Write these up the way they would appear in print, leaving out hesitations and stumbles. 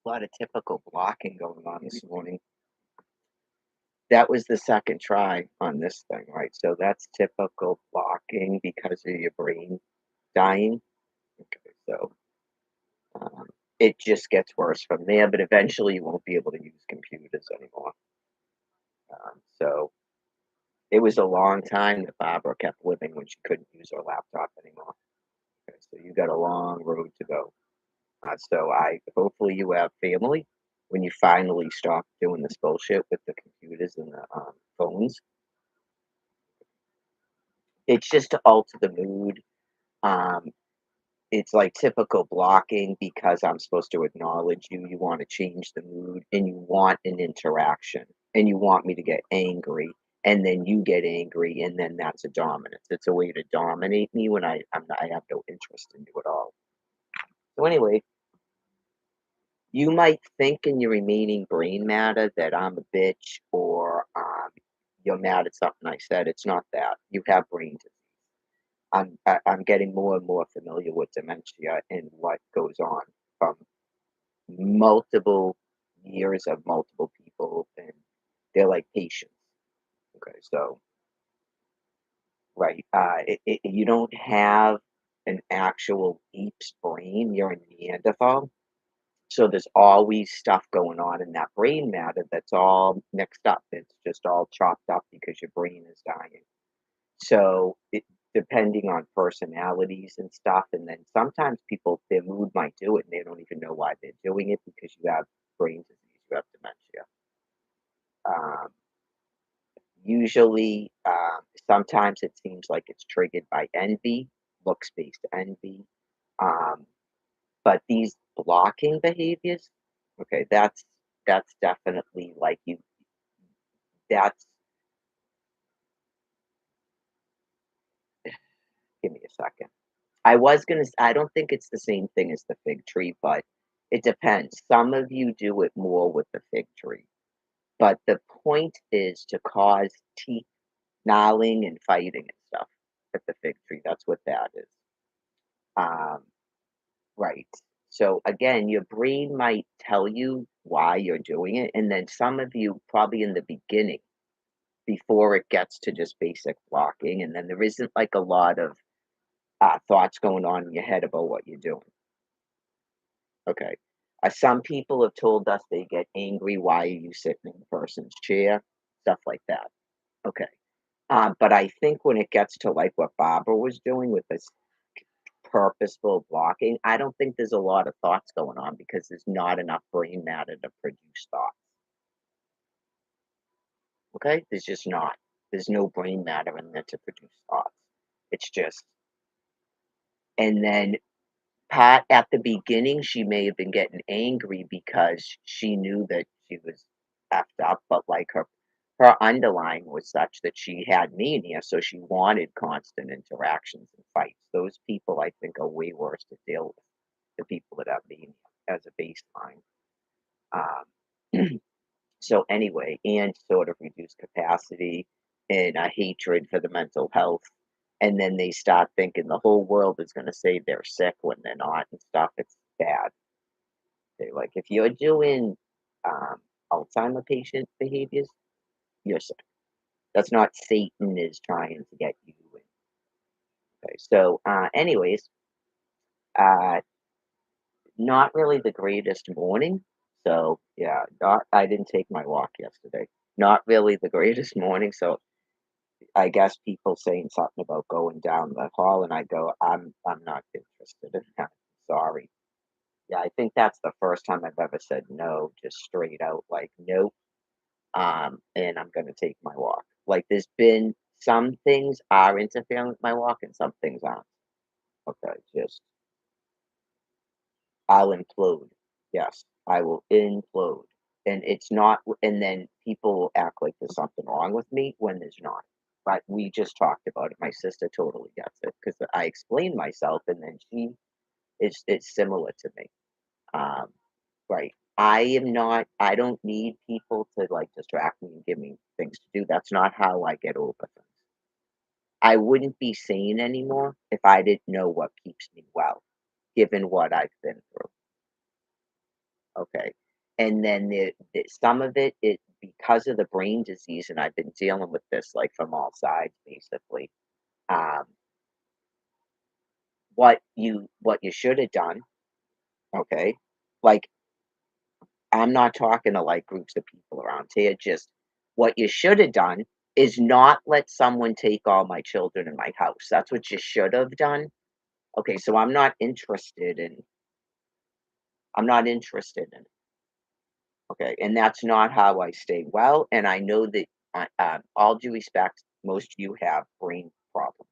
lot of typical blocking going on this morning. That was the second try on this thing, right? So that's typical blocking because of your brain dying. Okay, so um, it just gets worse from there, but eventually you won't be able to use computers anymore. So it was a long time that Barbara kept living when she couldn't use her laptop anymore. Okay, so you got a long road to go. So I hopefully you have family when you finally stop doing this bullshit with the computers and the phones. It's just to alter the mood. Um, it's like typical blocking because I'm supposed to acknowledge you. You want to change the mood and you want an interaction and you want me to get angry and then you get angry and then that's a dominance. It's a way to dominate me when I have no interest in you at all. So anyway, you might think in your remaining brain matter that I'm a bitch or you're mad at something I said. It's not that. You have brain disease. I'm getting more and more familiar with dementia and what goes on from multiple years of multiple people, and they're like patients. Okay, so right, you don't have an actual deep brain. You're a Neanderthal. So there's always stuff going on in that brain matter that's all mixed up. It's just all chopped up because your brain is dying. So depending on personalities and stuff, and then sometimes people their mood might do it and they don't even know why they're doing it because you have brain disease, you have dementia. Um, Usually, sometimes it seems like it's triggered by envy, looks based envy. Um, But these blocking behaviors, okay, that's definitely like you that's give me a second. I don't think it's the same thing as the fig tree, but it depends. Some of you do it more with the fig tree, but the point is to cause teeth gnarling and fighting and stuff at the fig tree. That's what that is. Um, right. So again, your brain might tell you why you're doing it, and then some of you probably in the beginning before it gets to just basic blocking, and then there isn't like a lot of thoughts going on in your head about what you're doing. Okay. Some people have told us they get angry. Why are you sitting in the person's chair? Stuff like that. Okay. But I think when it gets to like what Barbara was doing with this purposeful blocking, I don't think there's a lot of thoughts going on because there's not enough brain matter to produce thoughts. Okay. There's just not. There's no brain matter in there to produce thoughts. It's just, and then Pat, at the beginning, she may have been getting angry because she knew that she was effed up, but like her underlying was such that she had mania, so she wanted constant interactions and fights. Those people, I think, are way worse to deal with. The people that have mania as a baseline. Um, so anyway, and sort of reduced capacity and a hatred for the mental health. And then they start thinking the whole world is going to say they're sick when they're not and stuff. It's bad. They like if you're doing um, Alzheimer patient behaviors, you're sick. That's not Satan is trying to get you. Okay, so anyways, uh, not really the greatest morning. So yeah, not I didn't take my walk yesterday. Not really the greatest morning. So I guess people saying something about going down the hall, and I go, I'm not interested in that. Sorry. Yeah, I think that's the first time I've ever said no, just straight out like nope. And I'm gonna take my walk. Like there's been some things are interfering with my walk and some things aren't. Okay, just I'll implode. Yes, I will implode. And it's not, and then people will act like there's something wrong with me when there's not. But we just talked about it. My sister totally gets it because I explained myself, and then she is it's similar to me. Um, right. I am not. I don't need people to like distract me and give me things to do. That's not how I get over things. I wouldn't be sane anymore if I didn't know what keeps me well, given what I've been through. Okay. And then some of it because of the brain disease, and I've been dealing with this like from all sides, basically. Um, what you should have done, okay? Like I'm not talking to like groups of people around here. Just what you should have done is not let someone take all my children in my house. That's what you should have done. Okay, so I'm not interested in it. Okay, and that's not how I stay well. And I know that, all due respect, most of you have brain problems.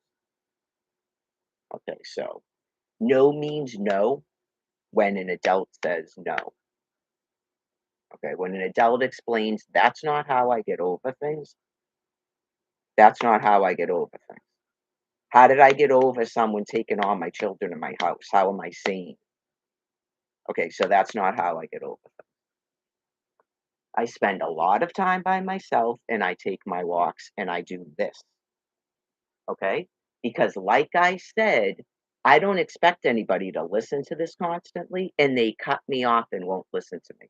Okay, so no means no when an adult says no. Okay, when an adult explains that's not how I get over things, that's not how I get over things. How did I get over someone taking all my children in my house? How am I sane? Okay, so that's not how I get over things. I spend a lot of time by myself and I take my walks and I do this. Okay? Because, like I said, I don't expect anybody to listen to this constantly and they cut me off and won't listen to me.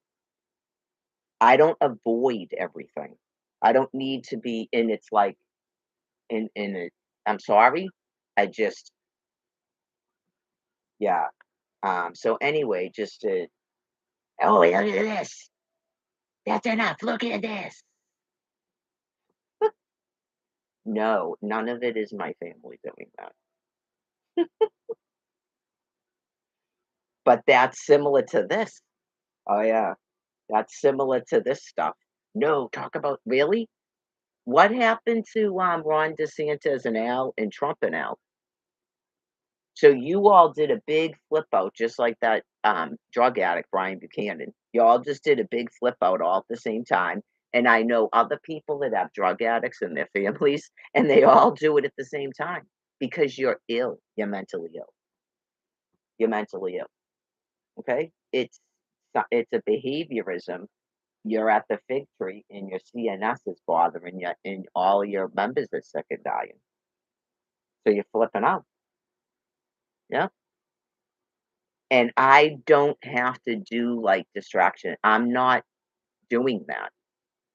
I don't avoid everything. I don't need to be, and it's like, in it, I'm sorry. I just, yeah. So anyway, just to, oh, look at this. That's enough. Look at this. No, none of it is my family doing that. But that's similar to this. Oh, yeah. That's similar to this stuff. No, talk about really? What happened to Ron DeSantis and Al and Trump and Al? So you all did a big flip out, just like that drug addict Brian Buchanan. You all just did a big flip out all at the same time. And I know other people that have drug addicts in their families, and they all do it at the same time because you're ill. You're mentally ill. You're mentally ill. Okay? It's a behaviorism. You're at the fig tree and your CNS is bothering you and all your members are sick and dying. So you're flipping out. Yeah. And I don't have to do like distraction. I'm not doing that.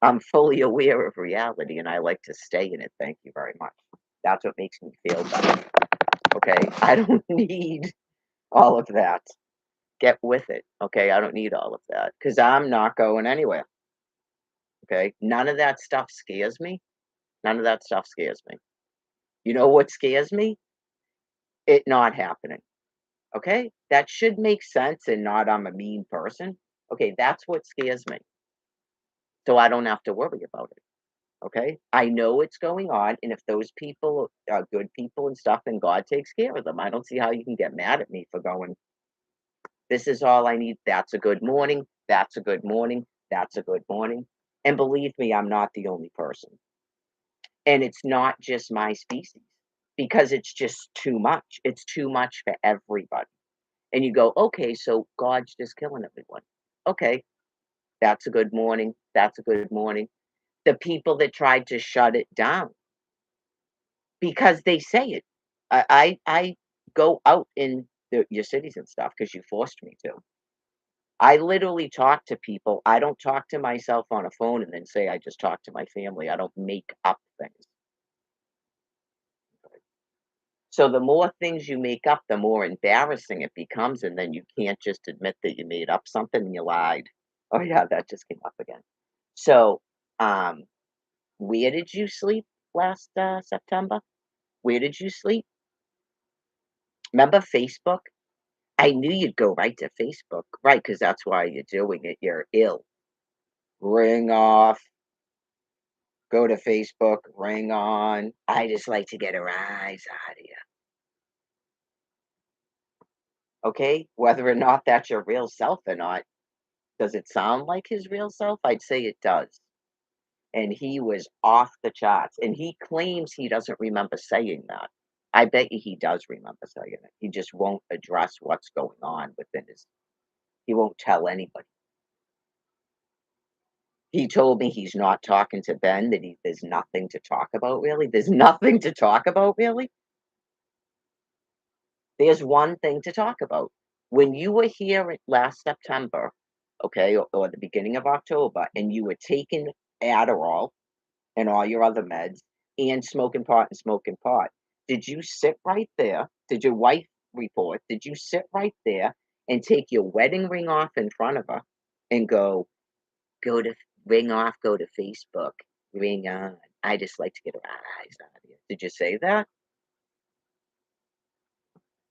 I'm fully aware of reality and I like to stay in it. Thank you very much. That's what makes me feel better. Okay. I don't need all of that. Get with it. Okay. I don't need all of that because I'm not going anywhere. Okay. None of that stuff scares me. None of that stuff scares me. You know what scares me? It not happening. Okay? That should make sense and not I'm a mean person. Okay, that's what scares me. So I don't have to worry about it. Okay? I know what's going on. And if those people are good people and stuff, then God takes care of them. I don't see how you can get mad at me for going, this is all I need. That's a good morning. That's a good morning. That's a good morning. And believe me, I'm not the only person. And it's not just my species because it's just too much. It's too much for everybody. And you go, okay, so God's just killing everyone. Okay, that's a good morning. That's a good morning. The people that tried to shut it down because they say it. I go out in your cities and stuff because you forced me to. I literally talk to people. I don't talk to myself on a phone and then say I just talk to my family. I don't make up things. So the more things you make up, the more embarrassing it becomes, and then you can't just admit that you made up something and you lied. Oh yeah, that just came up again. So, um, where did you sleep last September? Where did you sleep? Remember Facebook? I knew you'd go right to Facebook, right? Because that's why you're doing it. You're ill. Ring off. Go to Facebook. Ring on. I just like to get a rise out of you. Okay, whether or not that's your real self or not. Does it sound like his real self? I'd say it does. And he was off the charts, and he claims he doesn't remember saying that. I bet you he does remember saying it. He just won't address what's going on within his he won't tell anybody. He told me he's not talking to Ben, that there's nothing to talk about really. There's nothing to talk about really. There's one thing to talk about. When you were here last September, okay, or the beginning of October, and you were taking Adderall and all your other meds and smoking pot, did you sit right there? Did your wife report? Did you sit right there and take your wedding ring off in front of her and go to ring off, go to Facebook, ring on. I just like to get our eyes out of here. Did you say that?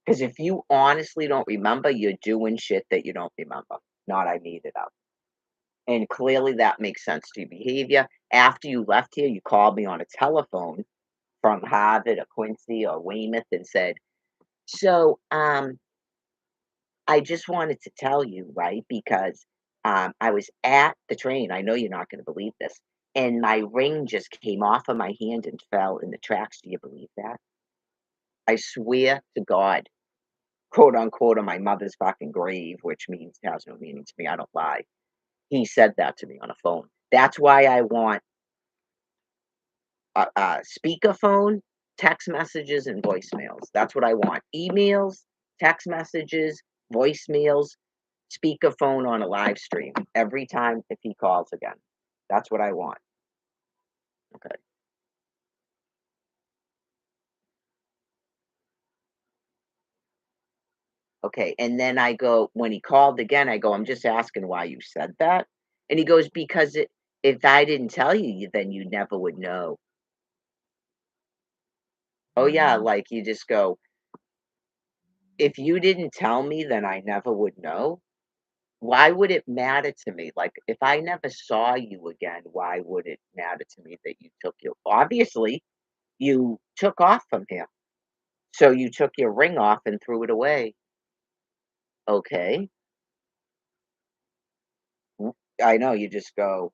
Because if you honestly don't remember, you're doing shit that you don't remember. Not I made it up. And clearly that makes sense to your behavior. After you left here, you called me on a telephone from Harvard or Quincy or Weymouth and said, "So, I just wanted to tell you, right, because I was at the train. I know you're not going to believe this. And my ring just came off of my hand and fell in the tracks. Do you believe that? I swear to God, quote unquote, on my mother's fucking grave, which means has no meaning to me. I don't lie. He said that to me on a phone. That's why I want speakerphone, text messages, and voicemails. That's what I want. Emails, text messages, voicemails, speakerphone on a live stream every time if he calls again. That's what I want. Okay. Okay. And then I go, when he called again, I go, I'm just asking why you said that. And he goes, because if I didn't tell you, then you never would know. Oh, yeah. Like you just go, if you didn't tell me, then I never would know. Why would it matter to me? Like, if I never saw you again, why would it matter to me that you took your obviously, you took off from him. So you took your ring off and threw it away. Okay. Mm, I know, you just go,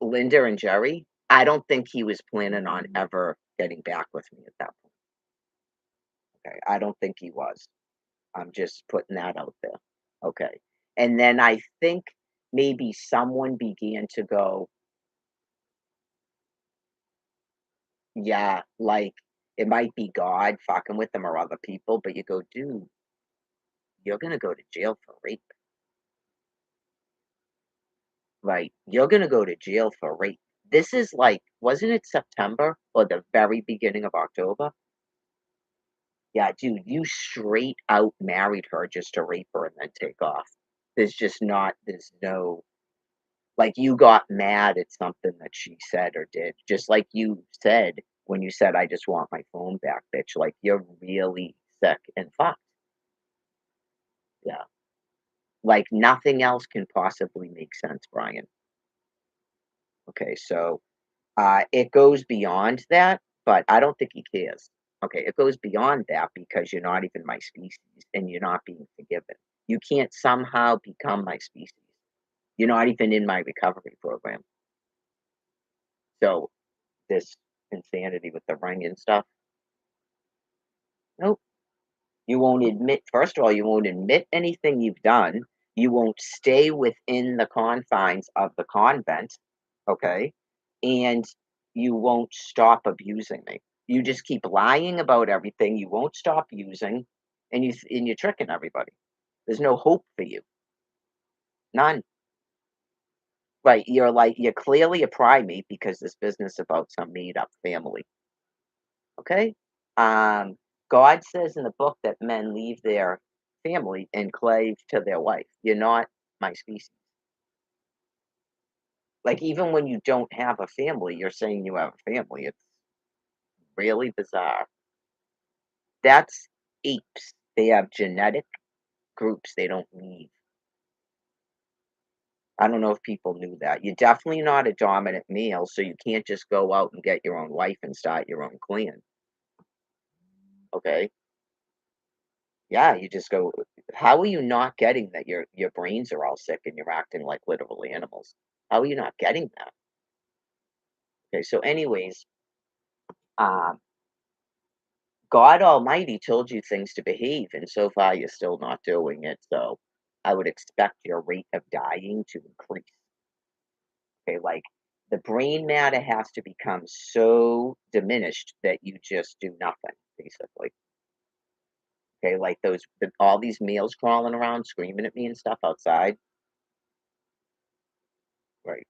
Linda and Jerry? I don't think he was planning on ever getting back with me at that point, okay? I don't think he was. I'm just putting that out there, okay? And then I think maybe someone began to go, yeah, like, it might be God fucking with them or other people, but you go, "Dude, you're gonna go to jail for rape." Right, you're gonna go to jail for rape. This is like wasn't it September or the very beginning of October? Yeah, dude, you straight out married her just to rape her and then take off. There's no like, you got mad at something that she said or did, just like you said when you said, "I just want my phone back, bitch," like, you're really sick and fucked. Yeah. Like, nothing else can possibly make sense, Brian. Okay, so, it goes beyond that, but I don't think he cares. Okay, it goes beyond that because you're not even my species and you're not being forgiven. You can't somehow become my species. You're not even in my recovery program. So, this insanity with the ring and stuff, nope. You won't admit first of all, you won't admit anything you've done. You won't stay within the confines of the convent, okay? And you won't stop abusing me. You just keep lying about everything. You won't stop using, and you're tricking everybody. There's no hope for you. None. Right? You're clearly a primate because this business about some made up family. Okay? Um, God says in the book that men leave their family and clave to their wife. You're not my species. Like, even when you don't have a family, you're saying you have a family. It's really bizarre. That's apes. They have genetic groups they don't need. I don't know if people knew that. You're definitely not a dominant male, so you can't just go out and get your own wife and start your own clan. Okay? Yeah, you just go, how are you not getting that your brains are all sick and you're acting like literal animals? How are you not getting that? Okay, so anyways, um, God Almighty told you things to behave, and so far you're still not doing it. So I would expect your rate of dying to increase. Okay, like the brain matter has to become so diminished that you just do nothing, basically. Okay, like all these males crawling around screaming at me and stuff outside. Right.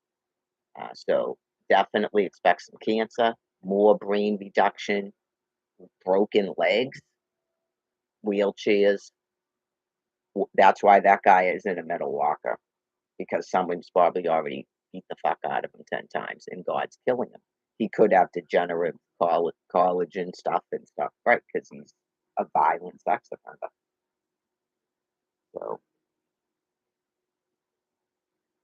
So definitely expect some cancer, more brain reduction, broken legs, wheelchairs. That's why that guy is in a metal walker because someone's probably already beat the fuck out of him 10 times and God's killing him. He could have degenerative collagen stuff, right? Because he's a violent sex offender. So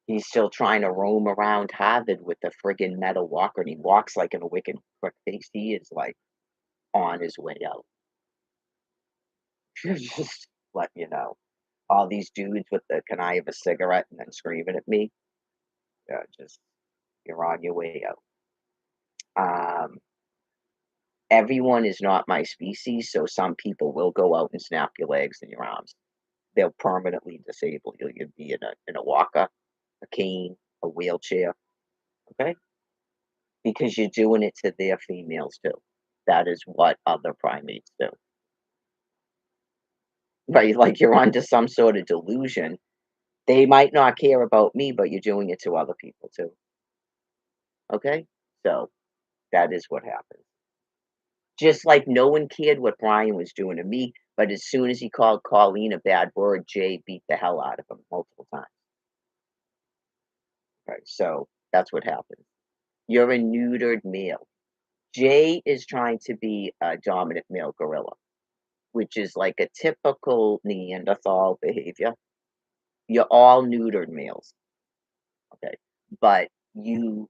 he's still trying to roam around Harvard with the friggin' metal walker and he walks like in a wicked quick pace. He is like on his way out. Just let you know. All these dudes with the "Can I have a cigarette?" and then screaming at me. Yeah, just you're on your way out. Um, Everyone is not my species, so some people will go out and snap your legs and your arms. They'll permanently disable you. You'd be in a walker, a cane, a wheelchair, okay? Because you're doing it to their females too. That is what other primates do. Right? Like you're onto some sort of delusion. They might not care about me, but you're doing it to other people too. Okay? So that is what happens. Just like no one cared what Brian was doing to me, but as soon as he called Colleen a bad word, Jay beat the hell out of him multiple times. Right? So that's what happens. You're a neutered male. Jay is trying to be a dominant male gorilla, which is like a typical Neanderthal behavior. You're all neutered males, okay? But you,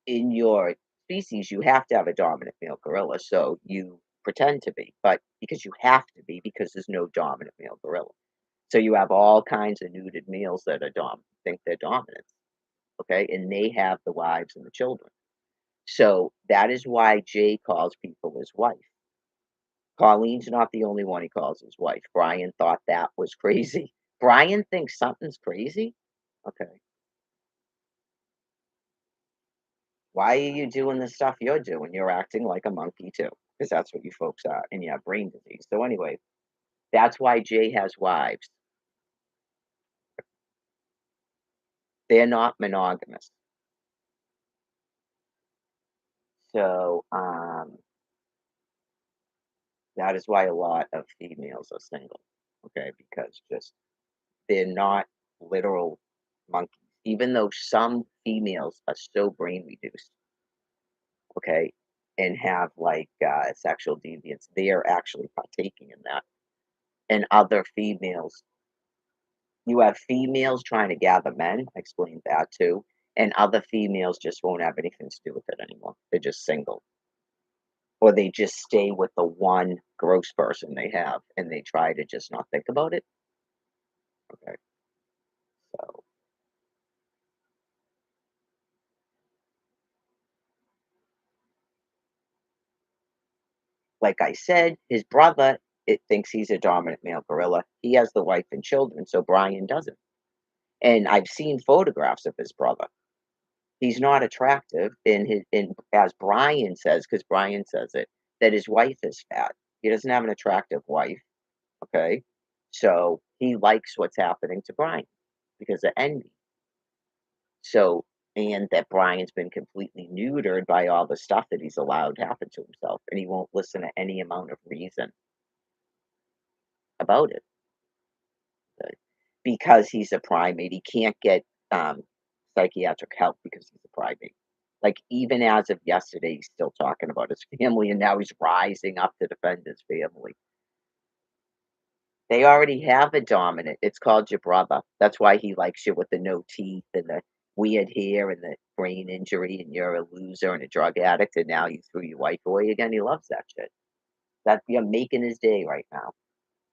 in your species, you have to have a dominant male gorilla, so you pretend to be, but because you have to be, because there's no dominant male gorilla. So you have all kinds of neutered males that are think they're dominant, okay? And they have the wives and the children. So that is why Jay calls people his wife. Colleen's not the only one he calls his wife. Brian thought that was crazy. Brian thinks something's crazy? Okay. Why are you doing the stuff you're doing? You're acting like a monkey too, because that's what you folks are, and you have brain disease. So anyway, that's why Jay has wives. They're not monogamous. So that is why a lot of females are single. Okay, because just they're not literal monkeys. Even though some females are so brain reduced, okay, and have like sexual deviance, they are actually partaking in that. And other females, you have females trying to gather men, I explained that too. And other females just won't have anything to do with it anymore. They're just single. Or they just stay with the one gross person they have and they try to just not think about it. Okay. So, like I said, his brother it thinks he's a dominant male gorilla. He has the wife and children, so Brian doesn't. And I've seen photographs of his brother. He's not attractive in as Brian says, because Brian says it, that his wife is fat. He doesn't have an attractive wife, okay? So he likes what's happening to Brian because of envy. So and that Brian's been completely neutered by all the stuff that he's allowed happen to himself, and he won't listen to any amount of reason about it. Because he's a primate, he can't get, psychiatric help because he's a primate. Like, even as of yesterday, he's still talking about his family, and now he's rising up to defend his family. They already have a dominant, it's called your brother. That's why he likes you with the no teeth and the weird hair and the brain injury, and you're a loser and a drug addict, and now you threw your wife away again, he loves that shit. That you're making his day right now.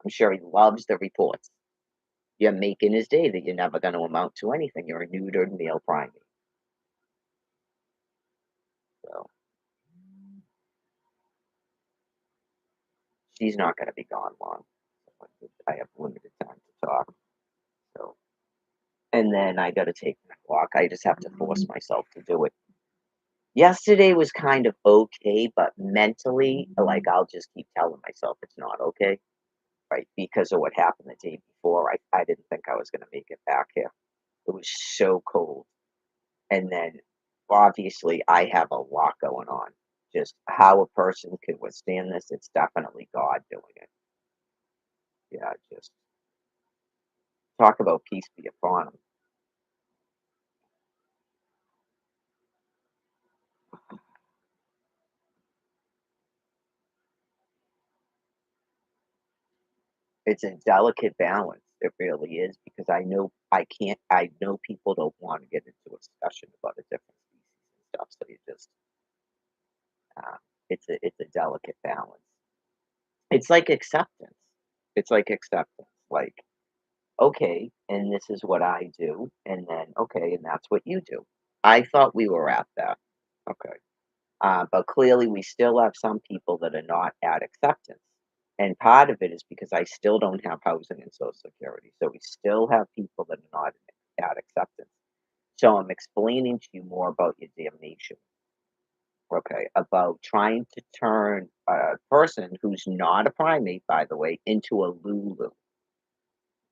I'm sure he loves the reports. You're making his day that you're never gonna amount to anything. You're a neutered male primate. So she's not gonna be gone long. I have limited time to talk. So and then I gotta take my walk. I just have to force myself to do it. Yesterday was kind of okay, but mentally, like I'll just keep telling myself it's not okay. right, because of what happened the day before. I didn't think I was gonna make it back here. It was so cold, and then, obviously, I have a lot going on. Just how a person can withstand this, it's definitely God doing it. Yeah, just talk about peace be upon 'em. It's a delicate balance, it really is, because I know people don't wanna get into a discussion about a different species and stuff, so you just, uh, it's a delicate balance. It's like acceptance. It's like acceptance, like, "Okay, and this is what I do, and then, okay, and that's what you do." I thought we were at that. Okay. But clearly, we still have some people that are not at acceptance. And part of it is because I still don't have housing and Social Security. So we still have people that are not at acceptance. So I'm explaining to you more about your damnation, okay? About trying to turn a person who's not a primate, by the way, into a Lulu,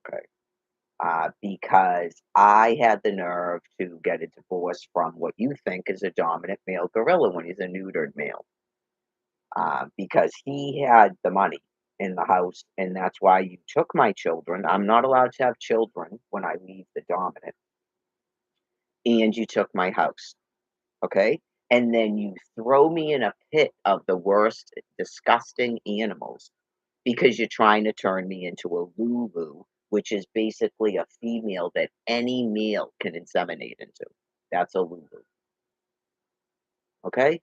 okay? Because I had the nerve to get a divorce from what you think is a dominant male gorilla when he's a neutered male. Because he had the money in the house, and that's why you took my children. I'm not allowed to have children when I leave the dominant, and you took my house, okay? And then you throw me in a pit of the worst, disgusting animals because you're trying to turn me into a Lulu, which is basically a female that any male can inseminate into. That's a Lulu, okay?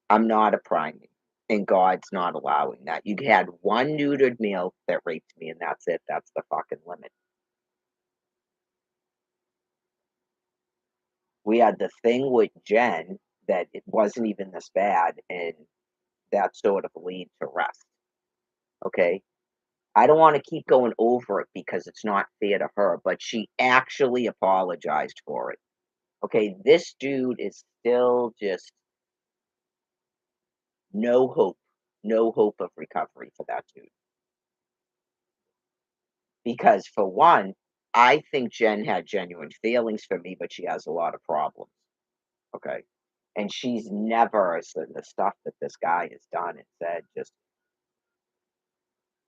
I'm not a primate, and God's not allowing that. You had one neutered male that raped me, and that's it. That's the fucking limit. We had the thing with Jen that it wasn't even this bad, and that sort of lead to rest. Okay. I don't want to keep going over it because it's not fair to her, but she actually apologized for it. Okay. This dude is still just no hope, no hope of recovery for that dude. Because for one, I think Jen had genuine feelings for me, but she has a lot of problems, okay? And she's never so the stuff that this guy has done and said, just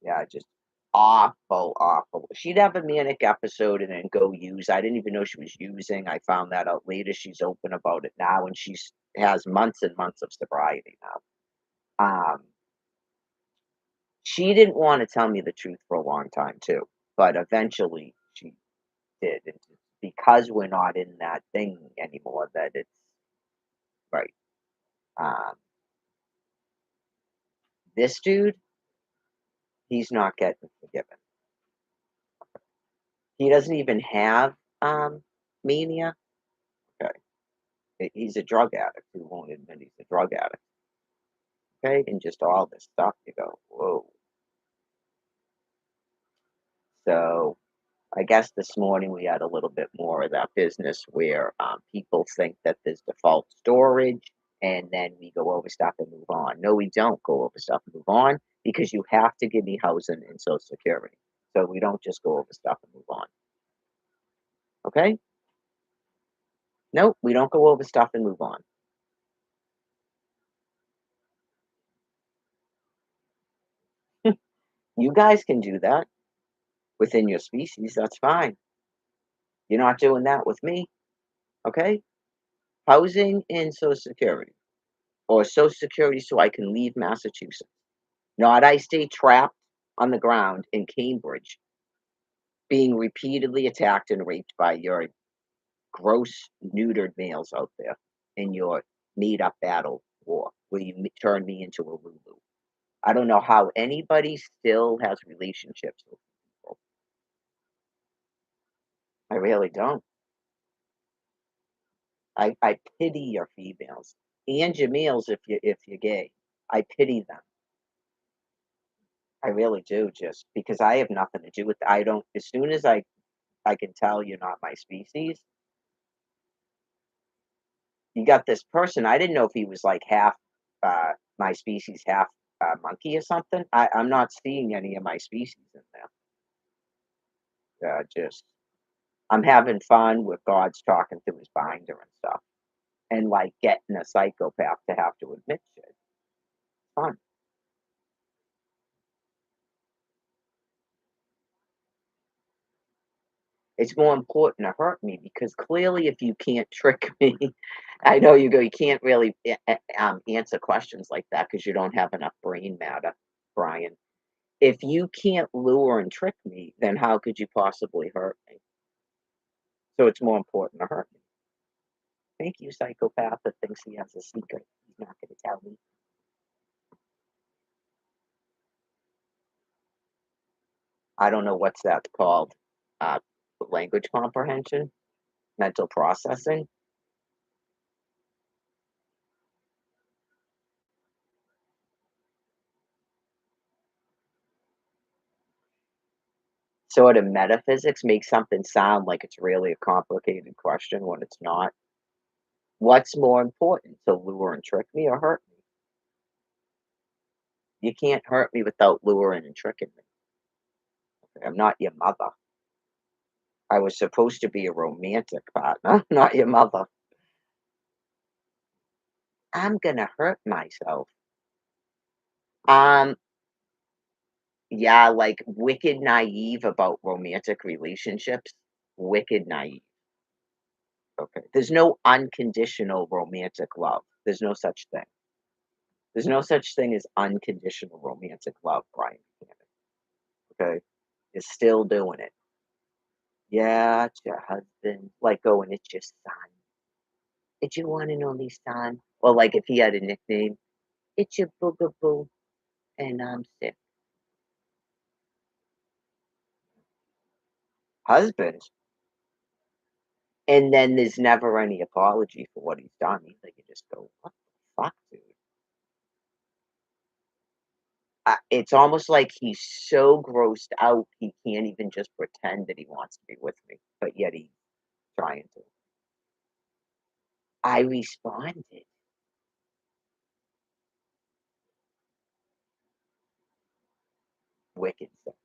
yeah, just awful, awful. She'd have a manic episode and then go use. I didn't even know she was using. I found that out later. She's open about it now, and she's has months and months of sobriety now. She didn't want to tell me the truth for a long time too, but eventually she did. It's because we're not in that thing anymore that it's right. Um, this dude, he's not getting forgiven. He doesn't even have mania. Okay, he's a drug addict who won't admit he's a drug addict. Okay, and just all this stuff. You go, whoa. So I guess this morning we had a little bit more of that business where people think that there's default storage and then we go over stuff and move on. No, we don't go over stuff and move on because you have to give me housing and Social Security. So we don't just go over stuff and move on. Okay? Nope, we don't go over stuff and move on. You guys can do that within your species. That's fine. You're not doing that with me. Okay? Housing and Social Security, or Social Security so I can leave Massachusetts. Not I stay trapped on the ground in Cambridge, being repeatedly attacked and raped by your gross neutered males out there in your made up battle war where you turn me into a Lulu. I don't know how anybody still has relationships with people. I really don't. I pity your females and your males if you're gay. I pity them. I really do, just because I have nothing to do with I don't as soon as I can tell you're not my species, you got this person, I didn't know if he was like half my species, half a monkey or something. I'm not seeing any of my species in there. Just I'm having fun with God's talking through his binder and stuff, and like getting a psychopath to have to admit shit. Fun. It's more important to hurt me because clearly, if you can't trick me, I know you go. You can't really answer questions like that because you don't have enough brain matter, Brian. If you can't lure and trick me, then how could you possibly hurt me? So it's more important to hurt me. Thank you, psychopath that thinks he has a secret. He's not going to tell me. I don't know what's that called. Uh, Language comprehension, mental processing. Sort of metaphysics makes something sound like it's really a complicated question when it's not. What's more important, to lure and trick me or hurt me? You can't hurt me without luring and tricking me. Okay? I'm not your mother. I was supposed to be a romantic partner, not your mother. I'm gonna hurt myself. Um, yeah, like wicked naive about romantic relationships. Wicked naive. Okay. There's no unconditional romantic love. There's no such thing. There's no such thing as unconditional romantic love, Brian Buchanan. Okay. You're still doing it. Yeah, it's your husband. Like going, it's your son. It's your one and only son. Or like if he had a nickname, it's your boogaboo and I'm sick. Husband. And then there's never any apology for what he's done. Like you just go, what the fuck, dude? It's almost like he's so grossed out he can't even just pretend that he wants to be with me, but yet he's trying to. I responded. Wicked stuff.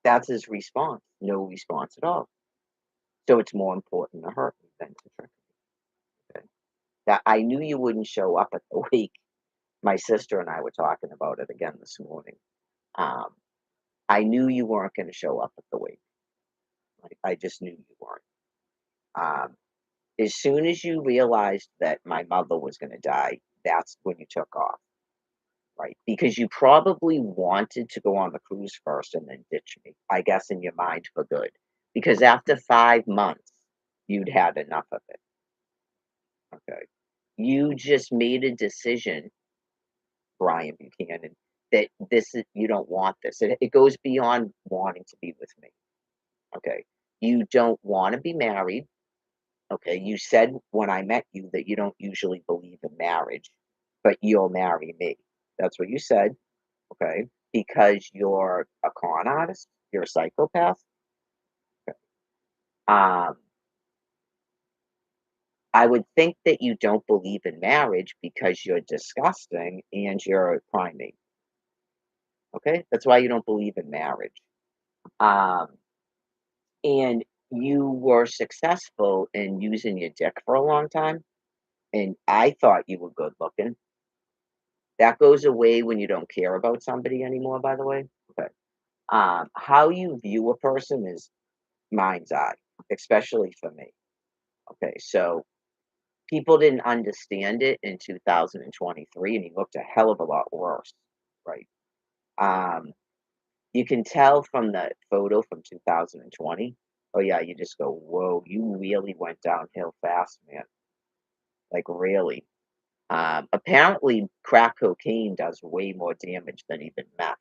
That's his response. No response at all. So it's more important to hurt me than to trick me. Okay? That I knew you wouldn't show up at the wake. My sister and I were talking about it again this morning. Um, I knew you weren't going to show up at the wake. Like, I just knew you weren't. Um, as soon as you realized that my mother was going to die, that's when you took off, right? Because you probably wanted to go on the cruise first and then ditch me, I guess, in your mind for good. Because after 5 months, you'd had enough of it. Okay. You just made a decision, Brian Buchanan, that this is, you don't want this. It goes beyond wanting to be with me. Okay. You don't want to be married. Okay, you said when I met you that you don't usually believe in marriage, but you'll marry me. That's what you said, okay? Because you're a con artist, you're a psychopath. Um, I would think that you don't believe in marriage because you're disgusting and you're a primate. Okay, that's why you don't believe in marriage. Um, and you were successful in using your dick for a long time, and I thought you were good looking. That goes away when you don't care about somebody anymore, by the way. Okay. How you view a person is mind's eye, especially for me. Okay. So people didn't understand it in 2023, and he looked a hell of a lot worse. Right. Um, you can tell from the photo from 2020. Oh, yeah. You just go, whoa, you really went downhill fast, man. Like, really. Apparently, crack cocaine does way more damage than even meth.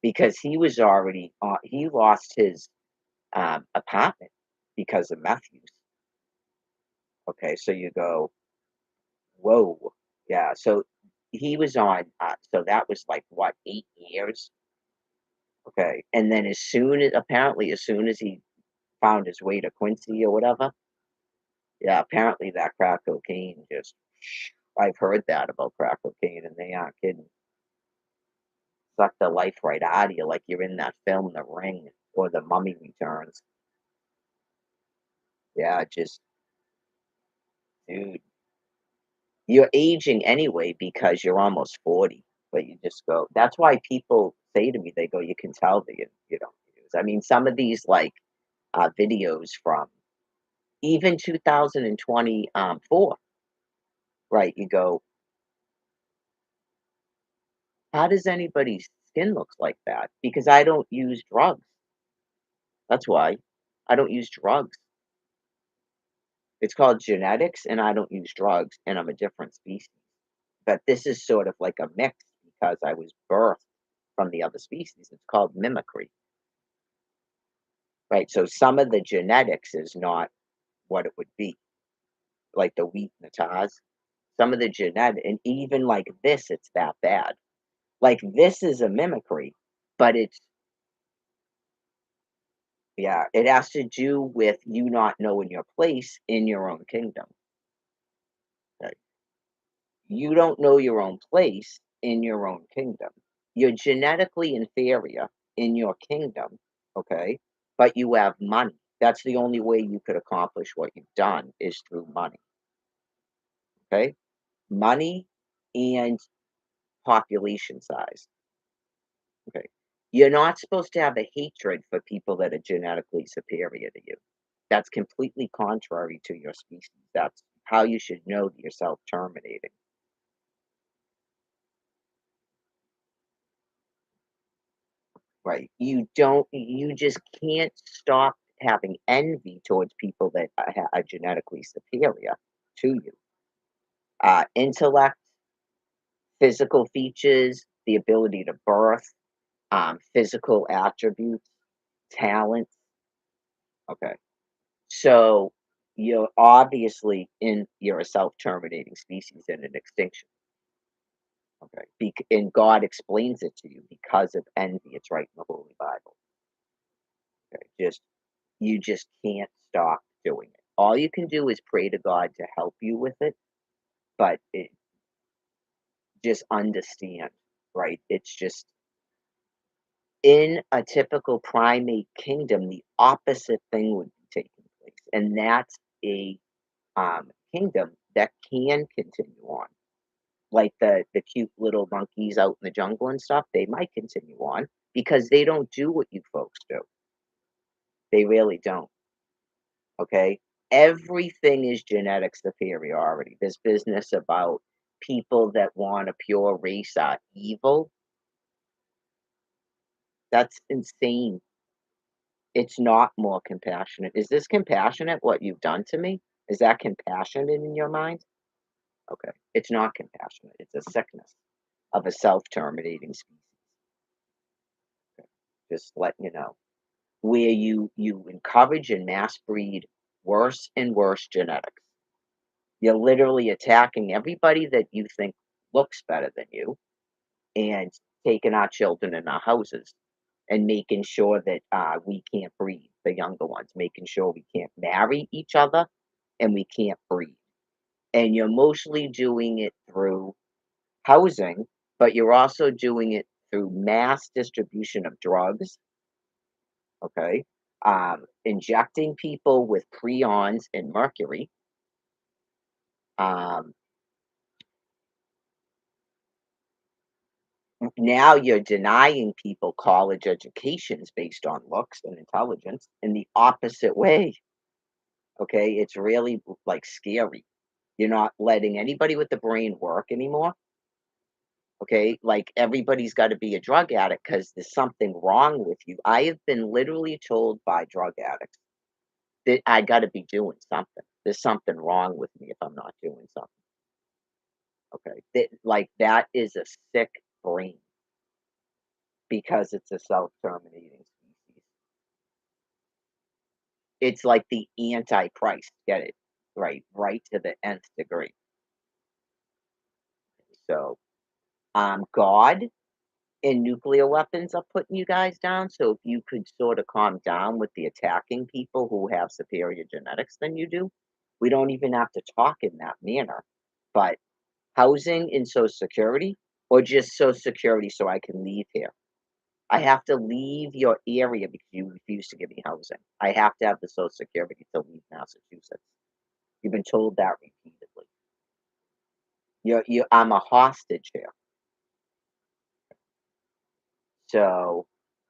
Because he was already he lost his, apartment because of meth use. Okay, so you go, "Whoa." Yeah, so he was on, so that was, like, what, 8 years? Okay, and then as soon as he found his way to Quincy or whatever, Yeah, apparently that crack cocaine just I've heard that about crack cocaine, and they aren't kidding. Suck the life right out of you like you're in that film, The Ring or The Mummy Returns. Yeah, just dude, you're aging anyway because you're almost 40, but you just go that's why people say to me, they go, "You can tell that you don't use." I mean, some of these, like, videos from even 2020, 4, right? You go, "How does anybody's skin looks like that?" Because I don't use drugs. That's why. I don't use drugs. It's called genetics, and I don't use drugs, and I'm a different species. But this is sort of like a mix because I was birthed from the other species. It's called mimicry, right? So some of the genetics is not what it would be, like the wheat and the tars. Some of the genetic, and even like this, it's that bad. Like this is a mimicry, but it's yeah, it has to do with you not knowing your place in your own kingdom. Right? You don't know your own place in your own kingdom. You're genetically inferior in your kingdom, okay? But you have money. That's the only way you could accomplish what you've done is through money, okay? Money and population size, okay? You're not supposed to have a hatred for people that are genetically superior to you. That's completely contrary to your species. That's how you should know that you're self-terminating. Right. You just can't stop having envy towards people that are genetically superior to you. Intellect, physical features, the ability to birth, physical attributes, talent. Okay. So you're a self-terminating species in an extinction. Okay. And God explains it to you because of envy. It's right in the Holy Bible. Okay. You just can't stop doing it. All you can do is pray to God to help you with it, but just understand, right? It's just in a typical primate kingdom, the opposite thing would be taking place, and that's a kingdom that can continue on. Like the cute little monkeys out in the jungle and stuff, they might continue on because they don't do what you folks do. They really don't. Okay? Everything is genetic superiority. This business about people that want a pure race are evil, that's insane. It's not more compassionate. Is this compassionate what you've done to me? Is that compassionate in your mind? Okay. It's not compassionate. It's a sickness of a self-terminating species. Just letting you know. Where you encourage and mass breed worse and worse genetics. You're literally attacking everybody that you think looks better than you and taking our children in our houses and making sure that we can't breed the younger ones, making sure we can't marry each other and we can't breed. And you're mostly doing it through housing, but you're also doing it through mass distribution of drugs, okay? Injecting people with prions and mercury, um, now you're denying people college educations based on looks and intelligence in the opposite way. Okay, it's really like scary. You're not letting anybody with the brain work anymore. Okay, like everybody's got to be a drug addict because there's something wrong with you. I have been literally told by drug addicts that I got to be doing something. There's something wrong with me if I'm not doing something. Okay, like that is a sick brain because it's a self-terminating species. It's like the antichrist, get it? Right to the nth degree. So, God and nuclear weapons are putting you guys down, so if you could sorta calm down with the attacking people who have superior genetics than you do, We don't even have to talk in that manner. But housing and Social Security, or just Social Security so I can leave here? I have to leave your area because you refuse to give me housing. I have to have the Social Security to leave Massachusetts. You've been told that repeatedly. I'm a hostage here. So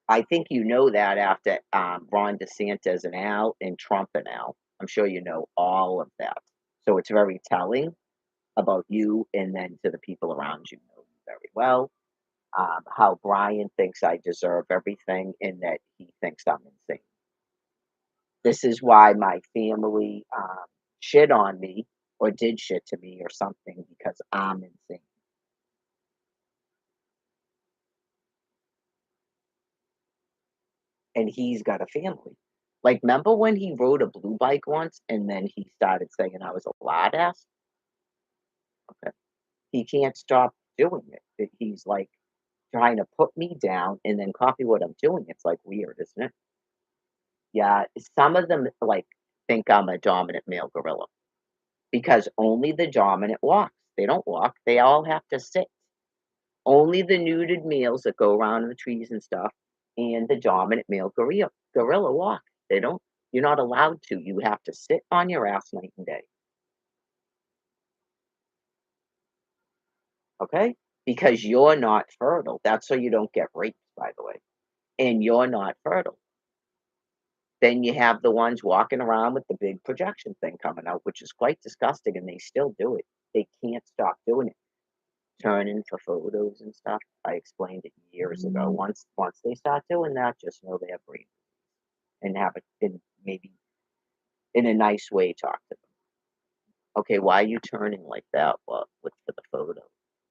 I think you know that after Ron DeSantis and Al and Trump and Al. I'm sure you know all of that. So it's very telling about you and then to the people around you know you very well. How Brian thinks I deserve everything and that he thinks I'm insane. This is why my family shit on me or did shit to me or something because I'm insane. And he's got a family. Like, remember when he rode a blue bike once and then he started saying I was a lard ass? Okay. He can't stop doing it. He's like trying to put me down and then copy what I'm doing. It's like weird, isn't it? Yeah, some of them like think I'm a dominant male gorilla because only the dominant walks. They don't walk. They all have to sit. Only the nuded males that go around in the trees and stuff and the dominant male gorilla walk. They don't you're not allowed to. You have to sit on your ass night and day, okay? Because you're not fertile. That's so you don't get raped, by the way. And you're not fertile. Then you have the ones walking around with the big projection thing coming out, which is quite disgusting, and they still do it. They can't stop doing it. Turning for photos and stuff. I explained it years ago. Once they start doing that, just know they have brain and have it in maybe in a nice way talk to them. Okay, why are you turning like that? Well, with for the photo.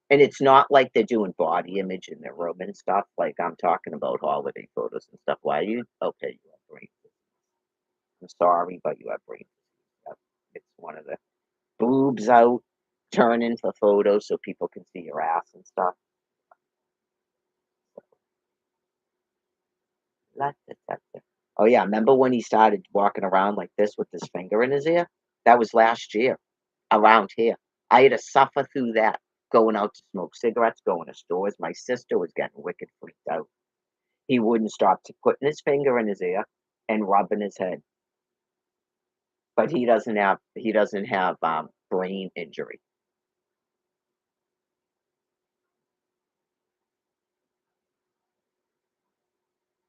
And it's not like they're doing body image in their room and stuff. Like I'm talking about holiday photos and stuff. Why are you okay? You have brain. I'm sorry, but you have brain. Yep. It's one of the boobs out, turning for photos so people can see your ass and stuff. Lie detector. Oh, yeah, remember when he started walking around like this with his finger in his ear? That was last year, around here. I had to suffer through that, going out to smoke cigarettes, going to stores. My sister was getting wicked freaked out. He wouldn't stop to putting his finger in his ear and rubbing his head, but he doesn't have brain injury.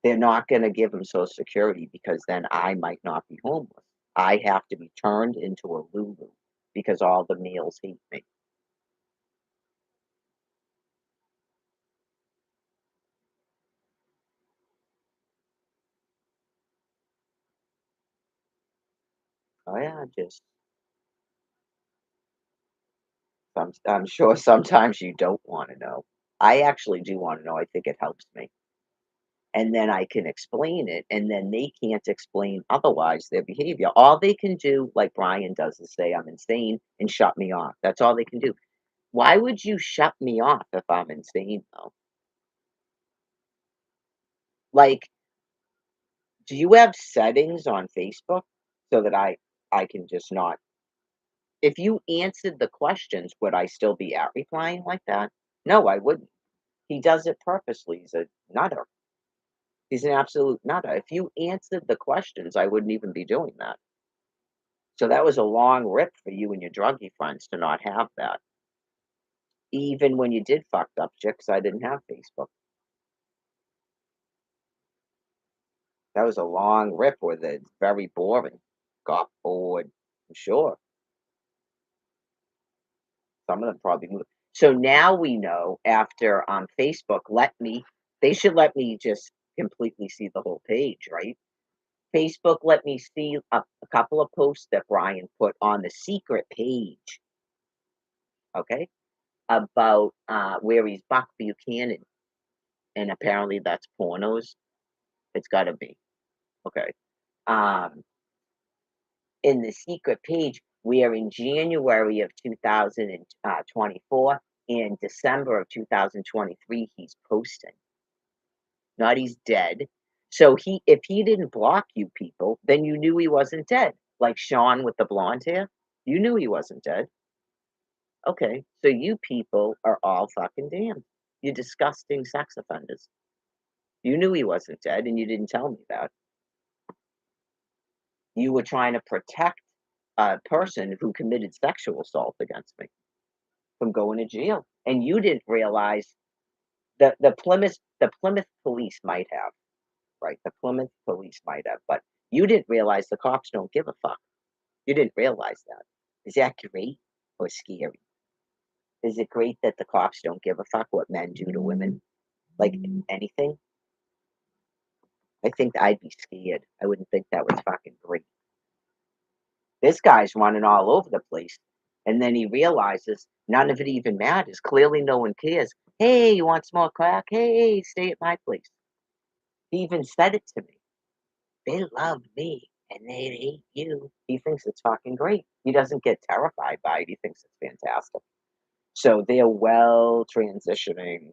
They're not gonna give him Social Security because then I might not be homeless. I have to be turned into a Lulu because all the males hate me. Oh, yeah, just I'm sure sometimes you don't wanna know. I actually do wanna know, I think it helps me, and then I can explain it, and then they can't explain otherwise their behavior. All they can do, like Brian does, is say I'm insane and shut me off. That's all they can do. Why would you shut me off if I'm insane, though? Like, do you have settings on Facebook so that I can just not if you answered the questions, would I still be at replying like that? No, I wouldn't. He does it purposely. He's a nutter. He's an absolute nutter. If you answered the questions, I wouldn't even be doing that. So that was a long rip for you and your druggy friends to not have that. Even when you did fucked up shit, 'cause I didn't have Facebook. That was a long rip with it. It's very boring. Got bored. I'm sure. Some of them probably moved. So now we know after Facebook they should let me just completely see the whole page, right? Facebook let me see a couple of posts that Brian put on the secret page, okay, about where he's Buck Buchanan, and apparently that's pornos. It's got to be okay. Um, in the secret page, where in January of 2024 and December of 2023 he's posting. Not he's dead. So if he didn't block you people, then you knew he wasn't dead. Like Sean with the blonde hair. You knew he wasn't dead. Okay, so you people are all fucking damned. You disgusting sex offenders. You knew he wasn't dead and you didn't tell me that. You were trying to protect a person who committed sexual assault against me from going to jail. And you didn't realize the Plymouth police might have, right? The Plymouth police might have, but you didn't realize the cops don't give a fuck. You didn't realize that. Is that great or scary? Is it great that the cops don't give a fuck what men do to women? Like anything? I think I'd be scared. I wouldn't think that was fucking great. This guy's running all over the place. And then he realizes none of it even matters. Clearly, no one cares. Hey, you want some more crack? Hey, stay at my place. He even said it to me. They love me and they hate you. He thinks it's fucking great. He doesn't get terrified by it. He thinks it's fantastic. So they're well transitioning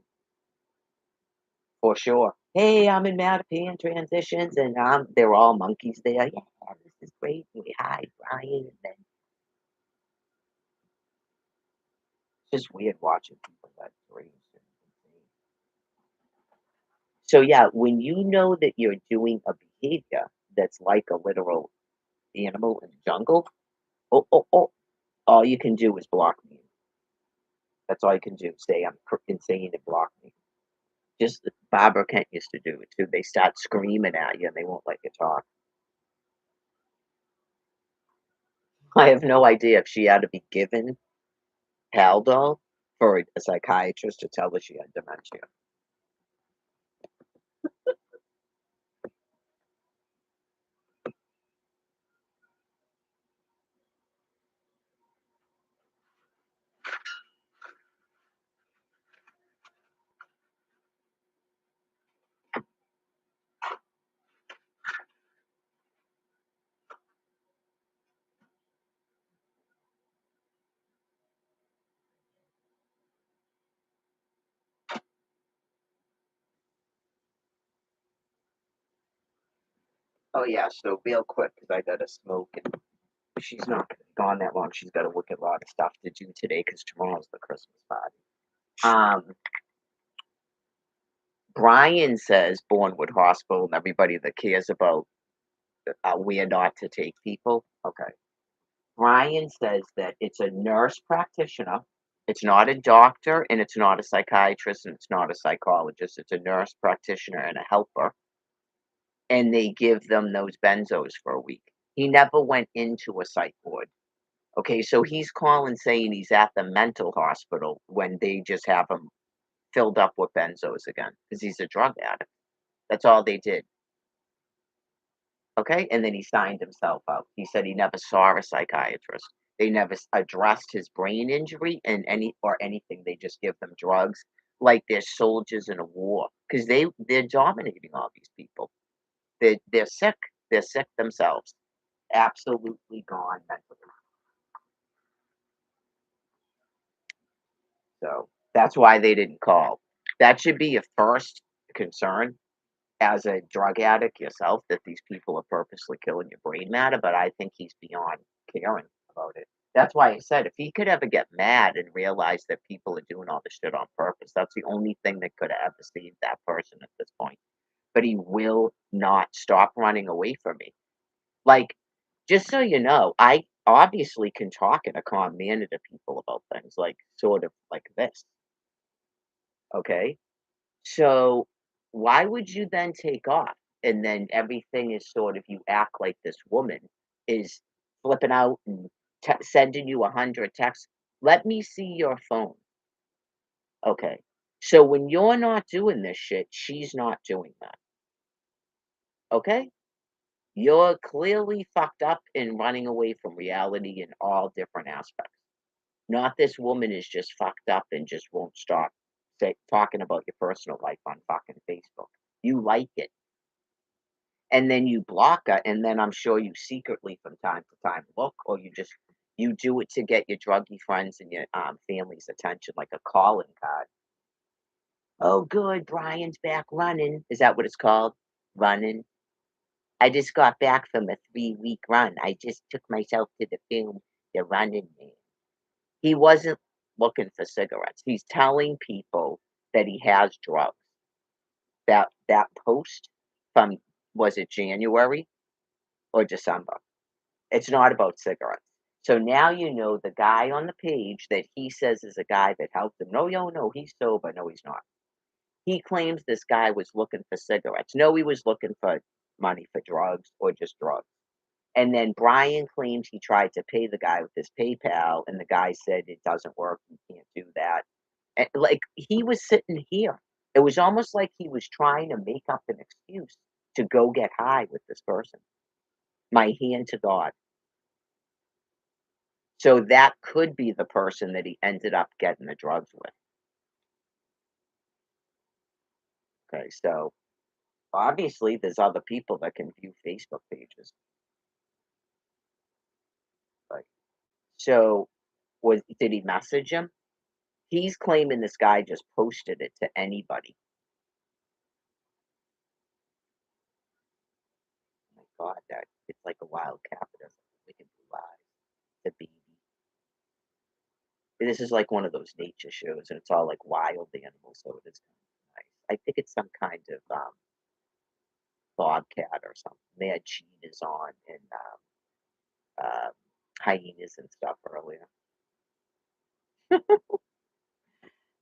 for sure. Hey, I'm in Mattapan Transitions, and they're all monkeys there. Yeah, this is great. And we hide Brian, and then it's just weird watching people that dreams. So yeah, when you know that you're doing a behavior that's like a literal animal in the jungle, oh, all you can do is block me. That's all you can do. Say I'm insane and block me. Just Barbara Kent used to do it too. They start screaming at you and they won't let you talk. I have no idea if she had to be given Haldol for a psychiatrist to tell her she had dementia. Oh yeah, so real quick, because I gotta smoke, and she's not gone that long. She's got to work a lot of stuff to do today because tomorrow's the Christmas party. Um, Brian says Bournewood Hospital and everybody that cares about where not to take people. Okay. Brian says that it's a nurse practitioner. It's not a doctor and it's not a psychiatrist and it's not a psychologist. It's a nurse practitioner and a helper. And they give them those benzos for a week. He never went into a psych ward. Okay, so he's calling saying he's at the mental hospital when they just have him filled up with benzos again because he's a drug addict. That's all they did. Okay, and then he signed himself out. He said he never saw a psychiatrist. They never addressed his brain injury and anything. They just give them drugs like they're soldiers in a war because they're dominating all these people. They're sick. They're sick themselves. Absolutely gone mentally. So that's why they didn't call. That should be your first concern as a drug addict yourself that these people are purposely killing your brain matter, but I think he's beyond caring about it. That's why I said if he could ever get mad and realize that people are doing all this shit on purpose, that's the only thing that could have ever saved that person at this point. But he will not stop running away from me. Like, just so you know, I obviously can talk in a calm manner to people about things like sort of like this. Okay. So why would you then take off? And then everything is sort of you act like this woman is flipping out and sending you 100 texts. Let me see your phone. Okay. So when you're not doing this shit, she's not doing that. Okay. You're clearly fucked up and running away from reality in all different aspects. Not this woman is just fucked up and just won't stop talking about your personal life on fucking Facebook. You like it. And then you block her, and then I'm sure you secretly from time to time look, or you do it to get your druggy friends and your family's attention, like a calling card. Oh, good, Brian's back running. Is that what it's called? Running. I just got back from a 3-week run. I just took myself to the film. You're running, man. He wasn't looking for cigarettes. He's telling people that he has drugs. That post from, was it January or December? It's not about cigarettes. So now you know the guy on the page that he says is a guy that helped him. No, no, he's sober. No, he's not. He claims this guy was looking for cigarettes. No, he was looking for money for drugs or just drugs. And then Brian claims he tried to pay the guy with his PayPal, and the guy said it doesn't work. You can't do that. And, like, he was sitting here. It was almost like he was trying to make up an excuse to go get high with this person. My hand to God. So that could be the person that he ended up getting the drugs with. Okay, so obviously there's other people that can view Facebook pages. Right? So did he message him? He's claiming this guy just posted it to anybody. Oh my God, that it's like a wild cat that doesn't wicked blue eyes. The baby. This is like one of those nature shows, and it's all like wild animals, so it is kind of nice. I think it's some kind of bobcat or something. They had cheetahs on and um, hyenas and stuff earlier.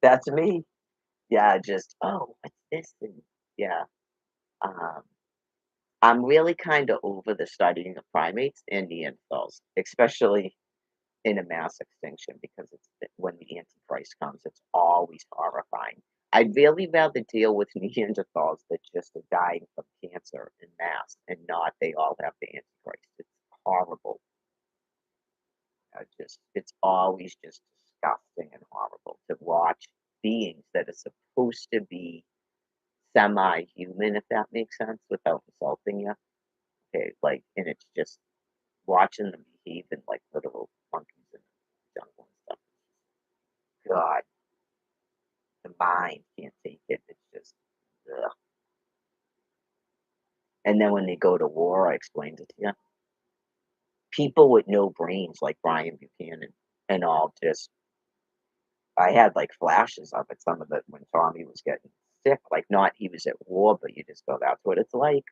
That's me. Yeah, just, "Oh, what's this?" And yeah, um, I'm really kinda over the studying of primates and Neanderthals, especially in a mass extinction because when the Antichrist comes, it's always horrifying. I'd really rather deal with Neanderthals that just are dying from cancer in mass and not they all have the Antichrist. It's horrible. Just it's always just disgusting and horrible to watch beings that are supposed to be semi-human, if that makes sense, without insulting you. Okay, like, and it's just watching them behave in like literal monkeys in the jungle and stuff. God, the mind can't take it. It's just, ugh. And then when they go to war, I explained it to you. People with no brains, like Brian Buchanan, and all just I had, like, flashes of it, some of it when Tommy was getting sick, like, not he was at war, but you just go, "That's what it's like."